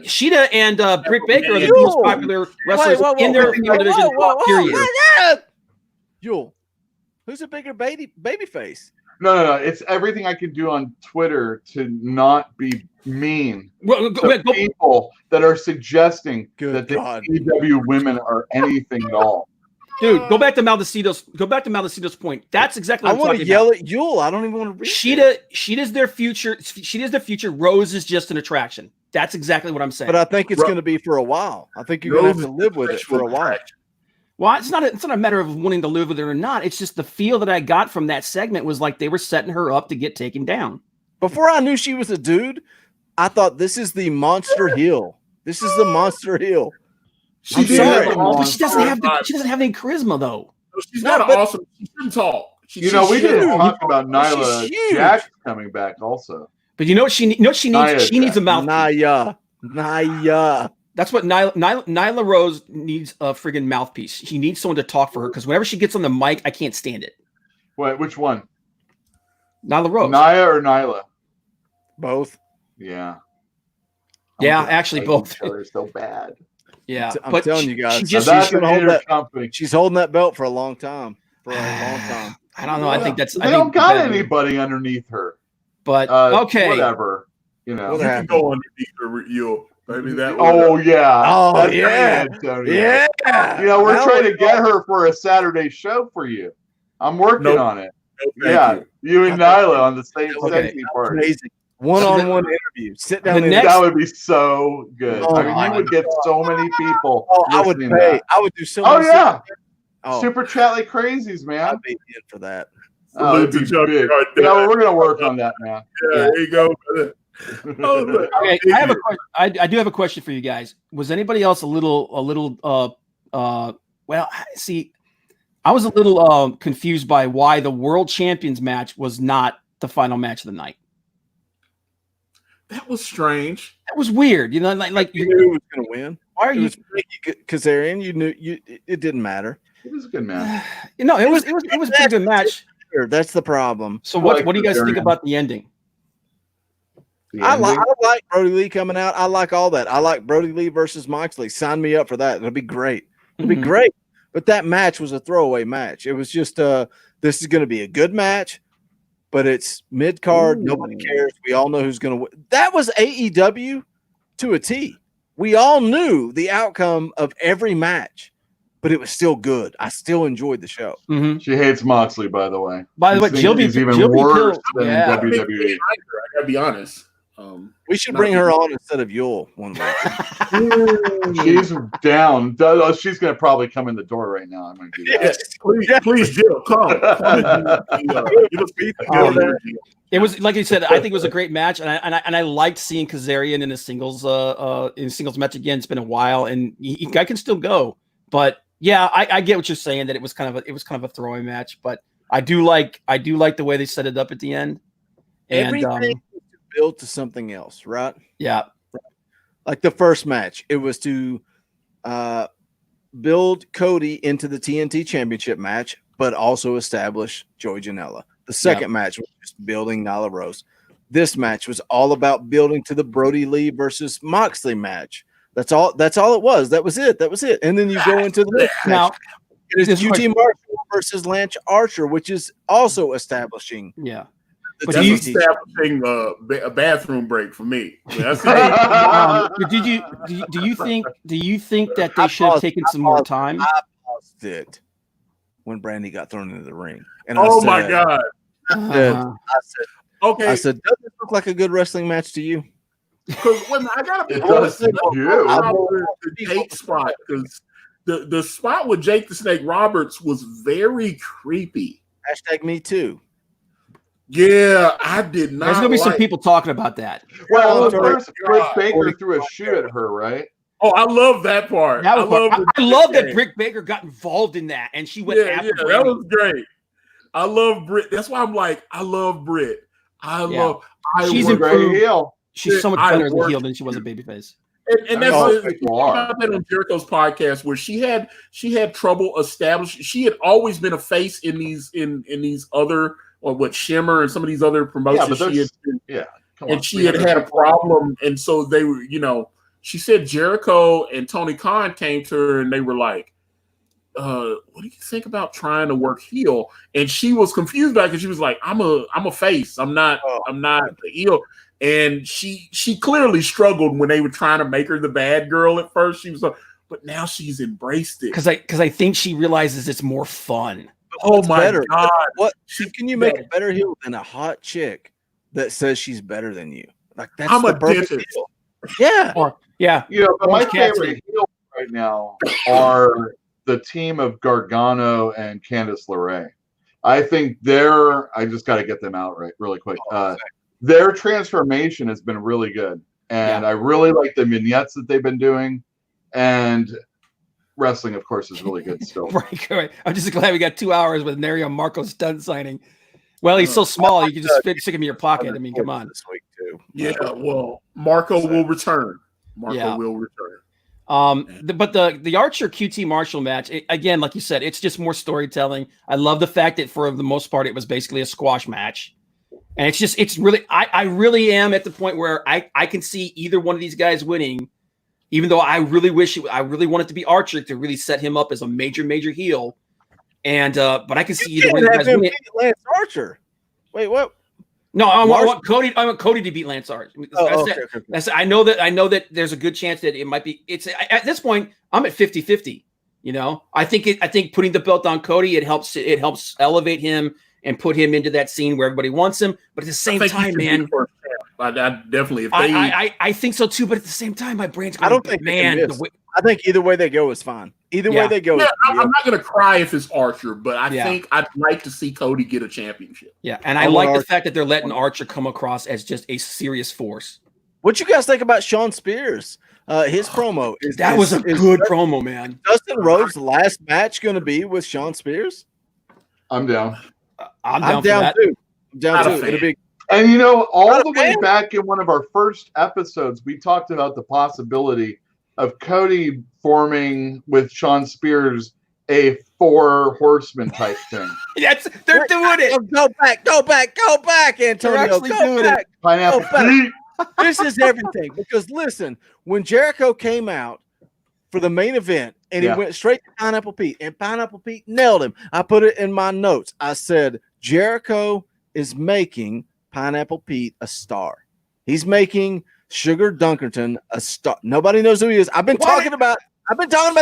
[SPEAKER 4] Sheeta and Britt Baker are the two most popular wrestlers in their division. Period.
[SPEAKER 2] Yul, who's a bigger baby face?
[SPEAKER 3] No. It's everything I can do on Twitter to not be mean to people that are suggesting that the AEW women are anything at all.
[SPEAKER 4] Dude, go back to Maldacito's point. That's exactly what
[SPEAKER 2] I
[SPEAKER 4] I'm
[SPEAKER 2] want
[SPEAKER 4] talking
[SPEAKER 2] to yell
[SPEAKER 4] about.
[SPEAKER 2] at Yul. I don't even want to read
[SPEAKER 4] Sheeta's their future. Sheeta's their future. Rose is just an attraction. That's exactly what I'm saying.
[SPEAKER 2] But I think it's going to be for a while. I think you're going to have to live with it for a while.
[SPEAKER 4] Well, it's not a matter of wanting to live with it or not. It's just the feel that I got from that segment was like they were setting her up to get taken down.
[SPEAKER 2] Before I knew she was a dude, I thought this is the monster heel. This is the monster heel.
[SPEAKER 1] She
[SPEAKER 4] But she doesn't have any charisma though.
[SPEAKER 1] She's not awesome. She shouldn't talk.
[SPEAKER 3] We didn't talk about Nyla Jax coming back also.
[SPEAKER 4] But you know what she needs? She needs a mouthpiece.
[SPEAKER 2] Naya.
[SPEAKER 4] That's what Nyla Rose needs, a friggin' mouthpiece. She needs someone to talk for her because whenever she gets on the mic, I can't stand it.
[SPEAKER 3] Wait, which one?
[SPEAKER 4] Nyla Rose.
[SPEAKER 3] Naya or Nyla?
[SPEAKER 2] Both.
[SPEAKER 3] Yeah.
[SPEAKER 4] Actually both.
[SPEAKER 3] They're so bad.
[SPEAKER 4] Yeah,
[SPEAKER 2] I'm telling you guys,
[SPEAKER 3] she's
[SPEAKER 2] holding that belt for a long time.
[SPEAKER 4] I don't know. I think that's.
[SPEAKER 3] They don't got anybody underneath her.
[SPEAKER 4] But okay,
[SPEAKER 3] whatever. You know,
[SPEAKER 1] you can go underneath her. Maybe that.
[SPEAKER 2] Yeah.
[SPEAKER 3] You know, we're trying to get her for a Saturday show for you. I'm working on it. You and Nyla on the same sexy part.
[SPEAKER 2] Amazing. One-on-one interview. Sit down.
[SPEAKER 3] That would be so good. You would get so many people.
[SPEAKER 2] I would pay. I would do so.
[SPEAKER 3] Super chat like crazies, man.
[SPEAKER 2] I'd be in for that.
[SPEAKER 3] It'd be big. We're gonna work on that, man.
[SPEAKER 1] There you go.
[SPEAKER 4] Okay, I have a question. I do have a question for you guys. Was anybody else a little well, see, I was a little confused by why the World Champions match was not the final match of the night.
[SPEAKER 1] That was strange.
[SPEAKER 4] That was weird. You know, like
[SPEAKER 2] you knew who was going to win.
[SPEAKER 4] Why are you?
[SPEAKER 2] Kazarian, you knew it didn't matter.
[SPEAKER 3] It was a good match.
[SPEAKER 4] It was a pretty good match.
[SPEAKER 2] That's the problem.
[SPEAKER 4] So what do you guys think about the ending?
[SPEAKER 2] I like Brody Lee coming out. I like all that. I like Brody Lee versus Moxley. Sign me up for that. It'll be great. It'll be great. But that match was a throwaway match. It was just this is going to be a good match, but it's mid card. Nobody cares. We all know who's going to win. That was AEW to a T. We all knew the outcome of every match, but it was still good. I still enjoyed the show.
[SPEAKER 4] Mm-hmm.
[SPEAKER 3] She hates Moxley, by the way.
[SPEAKER 4] Jill
[SPEAKER 3] is even worse than WWE.
[SPEAKER 1] I gotta be honest.
[SPEAKER 2] We should bring her on instead of Yul one week.
[SPEAKER 3] She's down. She's going to probably come in the door right now. I'm going to do that.
[SPEAKER 1] Please, Jill, come.
[SPEAKER 4] It was like you said. I think it was a great match, and I liked seeing Kazarian in a singles match again. It's been a while, and I can still go. But yeah, I get what you're saying, that it was kind of a throwaway match. But I do like the way they set it up at the end. And,
[SPEAKER 2] everything built to something else, right?
[SPEAKER 4] Yeah.
[SPEAKER 2] Like the first match, it was to build Cody into the TNT Championship match, but also establish Joey Janela. The second match was just building Nyla Rose. This match was all about building to the Brody Lee versus Moxley match. That's all it was. That was it. And then you go into the next match. It is QT Marshall versus Lance Archer, which is also establishing
[SPEAKER 1] That's establishing a bathroom break for me. That's
[SPEAKER 4] do you think that they should have taken some more time?
[SPEAKER 2] I paused it when Brandy got thrown into the ring, and
[SPEAKER 1] my God!
[SPEAKER 2] I said,
[SPEAKER 1] okay.
[SPEAKER 2] I said, does this look like a good wrestling match to you?
[SPEAKER 1] Because when I got to the Jake spot, because the spot with Jake the Snake Roberts was very creepy.
[SPEAKER 2] Hashtag me too.
[SPEAKER 1] Yeah, I did not.
[SPEAKER 4] There's gonna be some people talking about that.
[SPEAKER 3] Well, first Britt Baker threw a shoe at her, right?
[SPEAKER 1] Oh, I love that part.
[SPEAKER 4] I love that Britt Baker got involved in that, and she went after Brandy.
[SPEAKER 1] That was great. I love Britt. That's why I'm like, I love Britt.
[SPEAKER 4] She's improved. Heel. She's so much better as a heel than she was a babyface.
[SPEAKER 1] And that's about that on Jericho's podcast, where she had trouble establishing. She had always been a face in these other, or what, Shimmer and some of these other promotions. She had a problem, and so they were, she said Jericho and Tony Khan came to her and they were like, what do you think about trying to work heel? And she was confused by it because she was like, I'm a face. I'm not the heel. And she clearly struggled when they were trying to make her the bad girl at first. She was like, but now she's embraced it.
[SPEAKER 4] Because I think she realizes it's more fun.
[SPEAKER 1] Oh my God.
[SPEAKER 2] What can you make a better heel than a hot chick that says she's better than you? Like, that's
[SPEAKER 1] I'm
[SPEAKER 2] the
[SPEAKER 1] a
[SPEAKER 2] perfect
[SPEAKER 1] dentist.
[SPEAKER 2] heel. Yeah.
[SPEAKER 3] But my favorite heels right now are the team of Gargano and Candice LeRae. I think I just got to get them out really quick. Their transformation has been really good. And I really like the vignettes that they've been doing. And wrestling, of course, is really good still.
[SPEAKER 4] Right. I'm just glad we got 2 hours with Mario Marco stunt signing. Well, he's so small, you can just stick him in your pocket. I mean, come on.
[SPEAKER 2] This week too.
[SPEAKER 1] Yeah, well, Marco will return. Will return.
[SPEAKER 4] But the Archer QT Marshall match, again, like you said, it's just more storytelling. I love the fact that for the most part, it was basically a squash match. And it's really, I really am at the point where I can see either one of these guys winning, even though I really want it to be Archer to really set him up as a major heel. And, but I can see either one of these guys winning.
[SPEAKER 2] Lance Archer. Wait, what?
[SPEAKER 4] No, I want Cody. I want Cody to beat Lance Archer.
[SPEAKER 2] Okay.
[SPEAKER 4] I know that there's a good chance that it might be. It's at this point I'm at 50-50. I think putting the belt on Cody it helps elevate him and put him into that scene where everybody wants him. But at the same time, man,
[SPEAKER 1] I definitely.
[SPEAKER 4] I think so too. But at the same time, my brain's going.
[SPEAKER 2] I don't think I think either way they go is fine. Either way they go.
[SPEAKER 1] Yeah, I'm not going to cry if it's Archer, but I think I'd like to see Cody get a championship.
[SPEAKER 4] Yeah, and I like the fact that they're letting Archer come across as just a serious force.
[SPEAKER 2] What you guys think about Shawn Spears? His promo
[SPEAKER 4] was a good promo, man.
[SPEAKER 2] Dustin Rhodes' last match going to be with Shawn Spears?
[SPEAKER 3] I'm down.
[SPEAKER 4] I'm down
[SPEAKER 2] too. I'm down too. It'll be.
[SPEAKER 3] And all the way back in one of our first episodes, we talked about the possibility of Cody forming with Shawn Spears a 4 horseman type thing.
[SPEAKER 4] They're doing it.
[SPEAKER 2] Go back, Antonio.
[SPEAKER 4] They're actually doing it.
[SPEAKER 3] Pineapple.
[SPEAKER 2] This is everything. Because listen, when Jericho came out for the main event and he went straight to Pineapple Pete, and Pineapple Pete nailed him. I put it in my notes. I said, Jericho is making Pineapple Pete a star. He's making Sugar Dunkerton a star. Nobody knows who he is. I've been talking about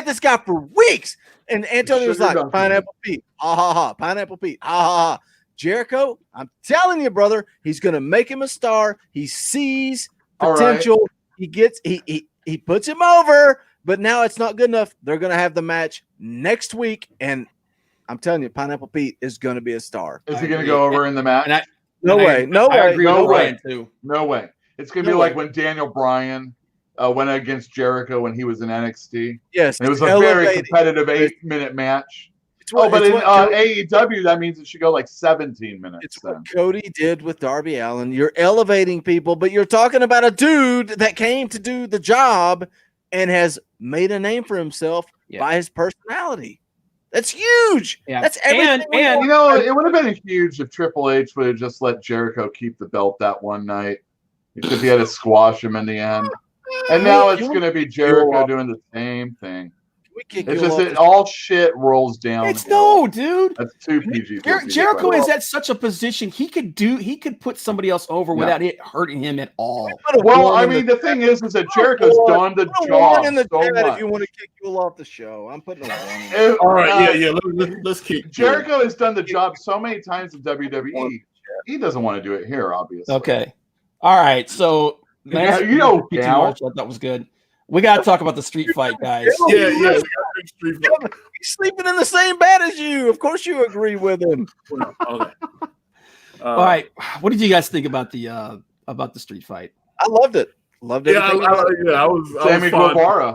[SPEAKER 2] this guy for weeks. And Antonio was like, Pineapple Pete, ha ha ha, Pineapple Pete, ha ha ha. Jericho, I'm telling you, brother, he's gonna make him a star. He sees potential. Right. He puts him over, but now it's not good enough. They're gonna have the match next week, and I'm telling you, Pineapple Pete is gonna be a star.
[SPEAKER 3] Is he gonna go over in the match?
[SPEAKER 2] No way.
[SPEAKER 3] It's going to be like when Daniel Bryan went against Jericho when he was in NXT.
[SPEAKER 2] Yes.
[SPEAKER 3] And it was a very competitive 8-minute match. But in AEW, that means it should go like 17 minutes.
[SPEAKER 2] It's what Cody did with Darby Allin. You're elevating people, but you're talking about a dude that came to do the job and has made a name for himself by his personality. That's huge. Yeah. That's everything.
[SPEAKER 3] And it would have been huge if Triple H would have just let Jericho keep the belt that one night. Because he had to squash him in the end. And now it's going to be Jericho doing the same thing.
[SPEAKER 2] we kick
[SPEAKER 3] It's
[SPEAKER 2] you
[SPEAKER 3] just
[SPEAKER 2] off
[SPEAKER 3] that all shit rolls down.
[SPEAKER 4] It's no, dude.
[SPEAKER 3] That's too PG.
[SPEAKER 4] Jericho is at such a position he could put somebody else over without it hurting him at all.
[SPEAKER 3] Well, I mean, the thing is that Jericho's done the job
[SPEAKER 2] in the
[SPEAKER 3] so
[SPEAKER 2] chat
[SPEAKER 3] much.
[SPEAKER 2] if you want to kick you off the show. I'm putting a warning.
[SPEAKER 1] All right, let's kick.
[SPEAKER 3] Jericho has done the job so many times in WWE. He doesn't want to do it here, obviously.
[SPEAKER 4] Okay. All right. So,
[SPEAKER 3] Cal.
[SPEAKER 4] I thought was good. We got to talk about the street fight, guys.
[SPEAKER 1] Yeah.
[SPEAKER 2] He's sleeping in the same bed as you. Of course, you agree with him.
[SPEAKER 1] Okay.
[SPEAKER 4] All right. What did you guys think about the street fight?
[SPEAKER 2] I loved it. Loved it.
[SPEAKER 1] I was
[SPEAKER 3] Sammy Guevara.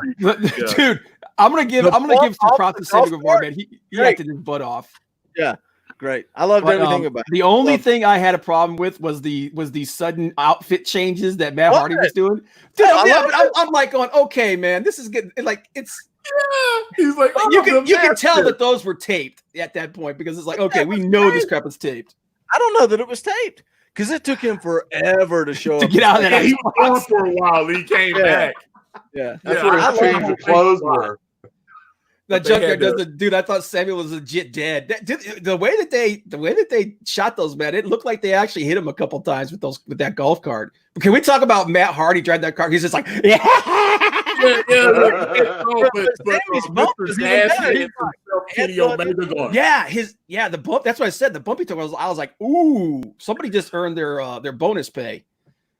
[SPEAKER 4] Dude, I'm gonna give some props to Sammy Guevara, man. He acted his butt off.
[SPEAKER 2] Yeah. Great. I loved everything about it.
[SPEAKER 4] The only thing I had a problem with was the sudden outfit changes that Matt Hardy was doing. Dude, I'm like going, okay, man, this is getting like it's.
[SPEAKER 1] He's like,
[SPEAKER 4] you can tell that those were taped at that point because it's like, okay, we know this crap is taped.
[SPEAKER 2] I don't know that it was taped because it took him forever to show
[SPEAKER 4] to
[SPEAKER 2] up.
[SPEAKER 4] get out of that.
[SPEAKER 1] He was gone for a while. He came back.
[SPEAKER 2] Yeah,
[SPEAKER 3] that's where his change of clothes were.
[SPEAKER 4] That Junkyard doesn't, dude. I thought Samuel was legit dead. The way that they shot those, man, it looked like they actually hit him a couple times with that golf cart. But can we talk about Matt Hardy driving that car? He's just like, yeah. The bump. That's what I said. The bump he took. I was like, ooh, somebody just earned their bonus pay.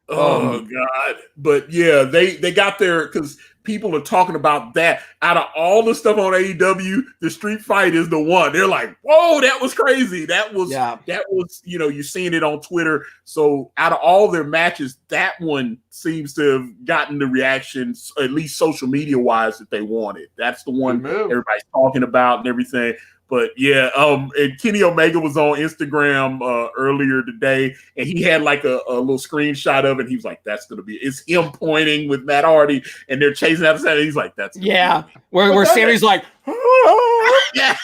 [SPEAKER 1] Oh God! But yeah, they got there because people are talking about that. Out of all the stuff on AEW, the street fight is the one. They're like, "Whoa, that was crazy! That was you're seeing it on Twitter." So out of all their matches, that one seems to have gotten the reactions, at least social media wise, that they wanted. That's the one everybody's talking about and everything. But yeah, and Kenny Omega was on Instagram earlier today, and he had like a little screenshot of it. He was like, "That's gonna be." It's him pointing with Matt Hardy, and they're chasing after Sammy. He's like, "That's
[SPEAKER 4] where Sammy's like,
[SPEAKER 1] yeah."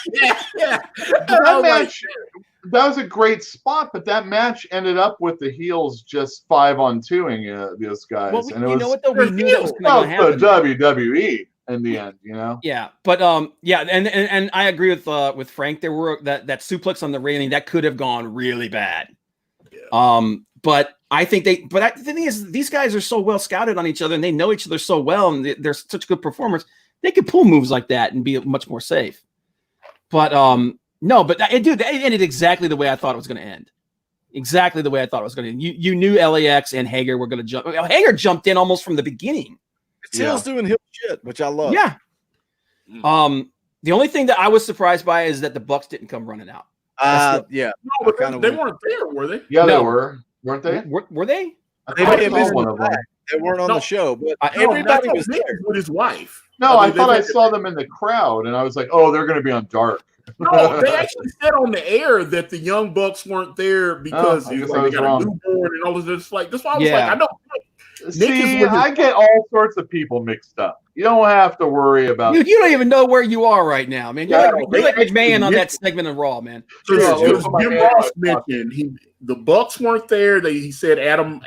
[SPEAKER 3] That was a great spot, but that match ended up with the heels just 5-on-2ing those guys,
[SPEAKER 4] well,
[SPEAKER 3] and it was
[SPEAKER 4] what though? We knew that was going to happen.
[SPEAKER 3] The WWE. In the end,
[SPEAKER 4] Yeah, but and I agree with Frank. There were that suplex on the railing that could have gone really bad. Yeah. But I think the thing is, these guys are so well scouted on each other, and they know each other so well, and they're such good performers. They could pull moves like that and be much more safe. But dude, it ended exactly the way I thought it was going to end. Exactly the way I thought it was going to end. You knew LAX and Hager were going to jump. Hager jumped in almost from the beginning.
[SPEAKER 2] Tails doing heel shit, which I love.
[SPEAKER 4] Yeah. The only thing that I was surprised by is that the Bucks didn't come running out.
[SPEAKER 1] Yeah. No, but they weren't there, were they?
[SPEAKER 3] Yeah, they were. Weren't they?
[SPEAKER 4] Were they?
[SPEAKER 2] They weren't on the show, but everybody was there
[SPEAKER 1] with his wife.
[SPEAKER 3] No, I thought I saw them in the crowd, and I was like, "Oh, they're going to be on Dark."
[SPEAKER 1] No, they actually said on the air that the Young Bucks weren't there because they got a newborn and all of this. Like that's why I was like, I know.
[SPEAKER 3] See, I get all sorts of people mixed up. You don't have to worry about.
[SPEAKER 4] You don't even know where you are right now, man. You're like McMahon on that segment of Raw, man.
[SPEAKER 1] Jim Ross mentioned the Bucks weren't there. He said Adam.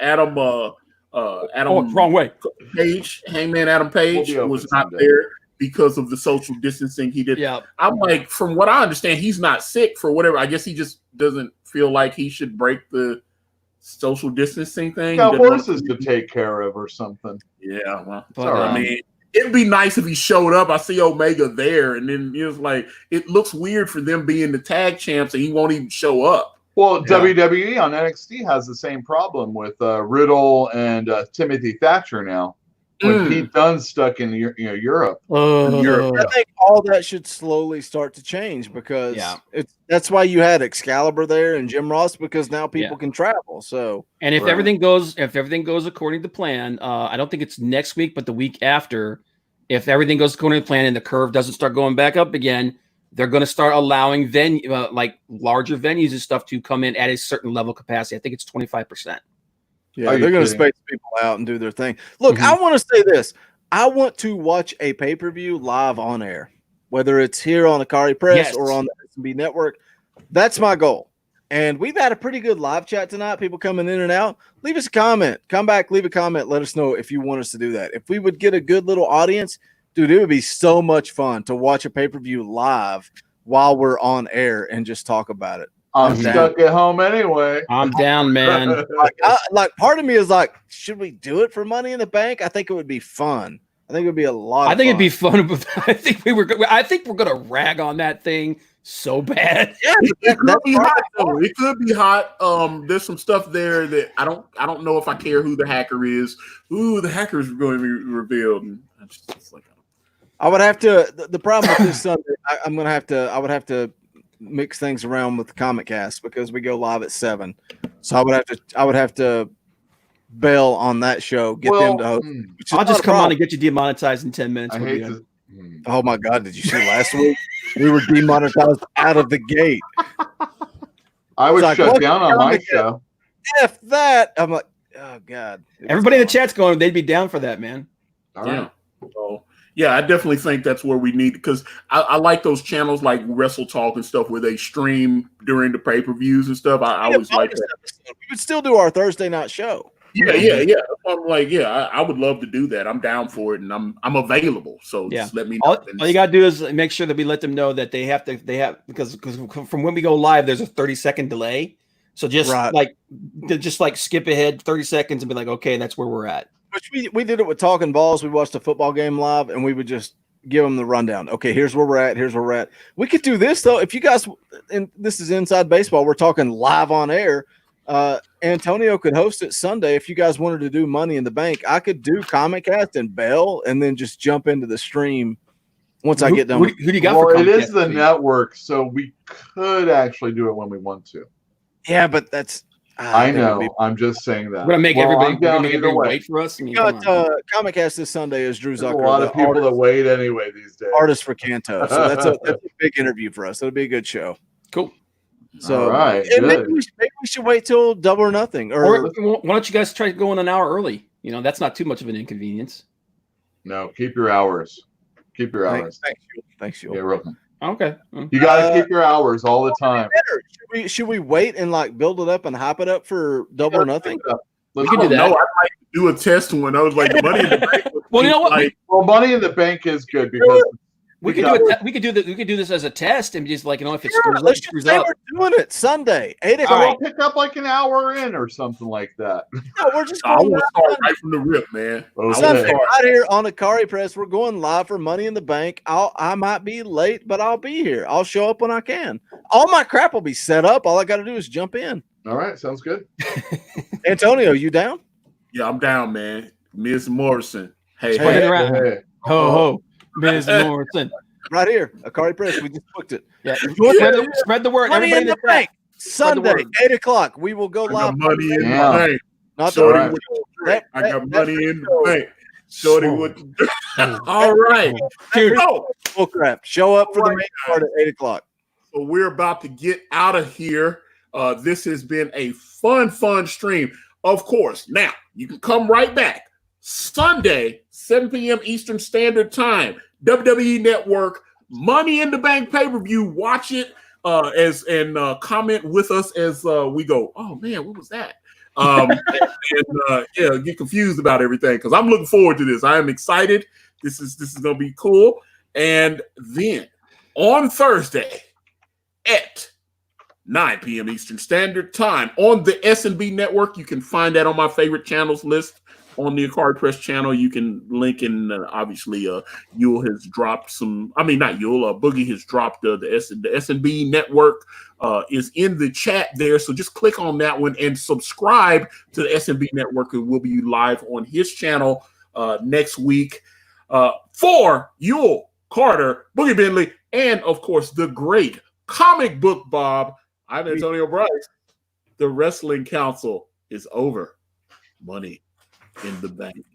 [SPEAKER 4] Wrong way.
[SPEAKER 1] Page, Hangman Adam Page was not there because of the social distancing he did.
[SPEAKER 4] Yeah.
[SPEAKER 1] I'm like, from what I understand, he's not sick for whatever. I guess he just doesn't feel like he should break the social distancing thing.
[SPEAKER 3] Got horses to take care of or something.
[SPEAKER 1] Yeah, well, I mean, it'd be nice if he showed up. I see Omega there, and then it's like it looks weird for them being the tag champs, and he won't even show up.
[SPEAKER 3] Well, WWE on NXT has the same problem with Riddle and Timothy Thatcher now. When Pete Dunne's stuck in Europe.
[SPEAKER 2] I think all that should slowly start to change because that's why you had Excalibur there and Jim Ross, because now people can travel. So
[SPEAKER 4] and if everything goes according to plan, I don't think it's next week, but the week after, if everything goes according to plan and the curve doesn't start going back up again, they're going to start allowing like larger venues and stuff to come in at a certain level of capacity. I think it's 25%.
[SPEAKER 2] Yeah, they're going to space people out and do their thing. Look, I want to say this. I want to watch a pay-per-view live on air, whether it's here on Akari Press or on the S&B Network. That's my goal. And we've had a pretty good live chat tonight, people coming in and out. Leave us a comment. Come back, leave a comment. Let us know if you want us to do that. If we would get a good little audience, Dude, it would be so much fun to watch a pay-per-view live while we're on air and just talk about it.
[SPEAKER 3] I'm stuck at home anyway.
[SPEAKER 4] I'm down, man.
[SPEAKER 2] Part of me is like, should we do it for Money in the Bank? I think it would be fun. I think it would be a lot.
[SPEAKER 4] I think it'd be fun. I think we're gonna rag on that thing so bad.
[SPEAKER 2] Yeah,
[SPEAKER 1] it could be hot. Though. It could be hot. There's some stuff there that I don't know if I care who the hacker is. Ooh, the hacker is going to be revealed. And it's like,
[SPEAKER 2] I would have to. The problem with this Sunday, I would have to mix things around with the Comic Cast because we go live at 7. So I would have to bail on that show. Get them to host.
[SPEAKER 4] I'll just come on and get you demonetized in 10 minutes.
[SPEAKER 2] Oh my God! Did you see last week? We were demonetized out of the gate.
[SPEAKER 3] I was shut down on my show.
[SPEAKER 2] F that! I'm like, oh God!
[SPEAKER 4] Everybody in the chat's going. They'd be down for that, man.
[SPEAKER 3] All right.
[SPEAKER 1] So, yeah, I definitely think that's where we need, because I like those channels like Wrestle Talk and stuff where they stream during the pay-per-views and stuff. I always like that.
[SPEAKER 2] We would still do our Thursday night show.
[SPEAKER 1] Yeah. I'm like, I would love to do that. I'm down for it, and I'm available. So just let me know.
[SPEAKER 4] All you gotta do is make sure that we let them know that they have because from when we go live, there's a 30-second delay. So just skip ahead 30 seconds and be like, okay, that's where we're at.
[SPEAKER 2] Which we did it with Talking Balls. We watched a football game live, and we would just give them the rundown. Okay, here's where we're at. Here's where we're at. We could do this though. If you guys, and this is Inside Baseball, we're talking live on air. Antonio could host it Sunday. If you guys wanted to do Money in the Bank, I could do Comic Cast and Bell, and then just jump into the stream once I get done.
[SPEAKER 4] Who do you got?
[SPEAKER 3] Well,
[SPEAKER 4] for
[SPEAKER 3] it is the network, so we could actually do it when we want to.
[SPEAKER 2] Yeah, but that's.
[SPEAKER 3] I know. I'm just saying that.
[SPEAKER 4] We're gonna make everybody wait for us.
[SPEAKER 2] We got Comic Cast this Sunday is Drew Zucker.
[SPEAKER 3] A lot of people that wait anyway these days.
[SPEAKER 2] Artist for Kanto, so that's a big interview for us. It'll be a good show.
[SPEAKER 4] Cool.
[SPEAKER 3] So, all right,
[SPEAKER 2] maybe we should wait till Double or Nothing.
[SPEAKER 4] Or why don't you guys try going an hour early? You know, that's not too much of an inconvenience.
[SPEAKER 3] No, keep your hours. Keep your hours.
[SPEAKER 2] Thanks, you.
[SPEAKER 3] You're welcome.
[SPEAKER 4] Okay.
[SPEAKER 3] You got to keep your hours all the time.
[SPEAKER 2] Should we wait and like build it up and hype it up for Double or Nothing?
[SPEAKER 1] We can do that. I'd like to do a test one. I was like, the Money in the Bank.
[SPEAKER 4] Well, you know what?
[SPEAKER 3] Money in the Bank is good because
[SPEAKER 4] we could do this as a test and just like, you know, if it screws up.
[SPEAKER 2] We're doing it Sunday, 8 o'clock.
[SPEAKER 3] So we'll pick up like an hour in or something like that.
[SPEAKER 2] No, we're just going
[SPEAKER 1] to start right from the rip, man.
[SPEAKER 2] Sunday, right here on Akari Press, we're going live for Money in the Bank. I might be late, but I'll be here. I'll show up when I can. All my crap will be set up. All I got to do is jump in.
[SPEAKER 3] All right, sounds good.
[SPEAKER 2] Antonio, you down?
[SPEAKER 1] Yeah, I'm down, man. Ms. Morrison. Hey.
[SPEAKER 4] Ho, ho. Ms. Morrison.
[SPEAKER 2] Right here, Akari Press. We just booked it.
[SPEAKER 4] Yeah. Spread the word.
[SPEAKER 2] Money in the Bank. Sunday, 8 o'clock. We will go live.
[SPEAKER 1] Money in the bank.
[SPEAKER 2] Not
[SPEAKER 1] Shorty, I got money in the bank. Shorty, what you do? All right.
[SPEAKER 2] Dude, full crap. Show up for the main part at 8 o'clock.
[SPEAKER 1] So we're about to get out of here. This has been a fun stream. Of course, now you can come right back. Sunday, 7 p.m. Eastern Standard Time. WWE Network, Money in the Bank pay-per-view. Watch it and comment with us as we go. Oh man, what was that? Get confused about everything because I'm looking forward to this. I am excited. This is gonna be cool. And then on Thursday at 9 p.m. Eastern Standard Time on the S&B Network, you can find that on my favorite channels list. On the Akari Press channel, you can link in. Obviously, Yule has dropped some. I mean, not Yule. Boogie has dropped the S&B Network is in the chat there. So just click on that one and subscribe to the S&B Network. It will be live on his channel next week for Yule, Carter, Boogie Bentley, and of course the great Comic Book Bob. I'm Antonio Bryce. The Wrestling Council is over. Money in the Bank.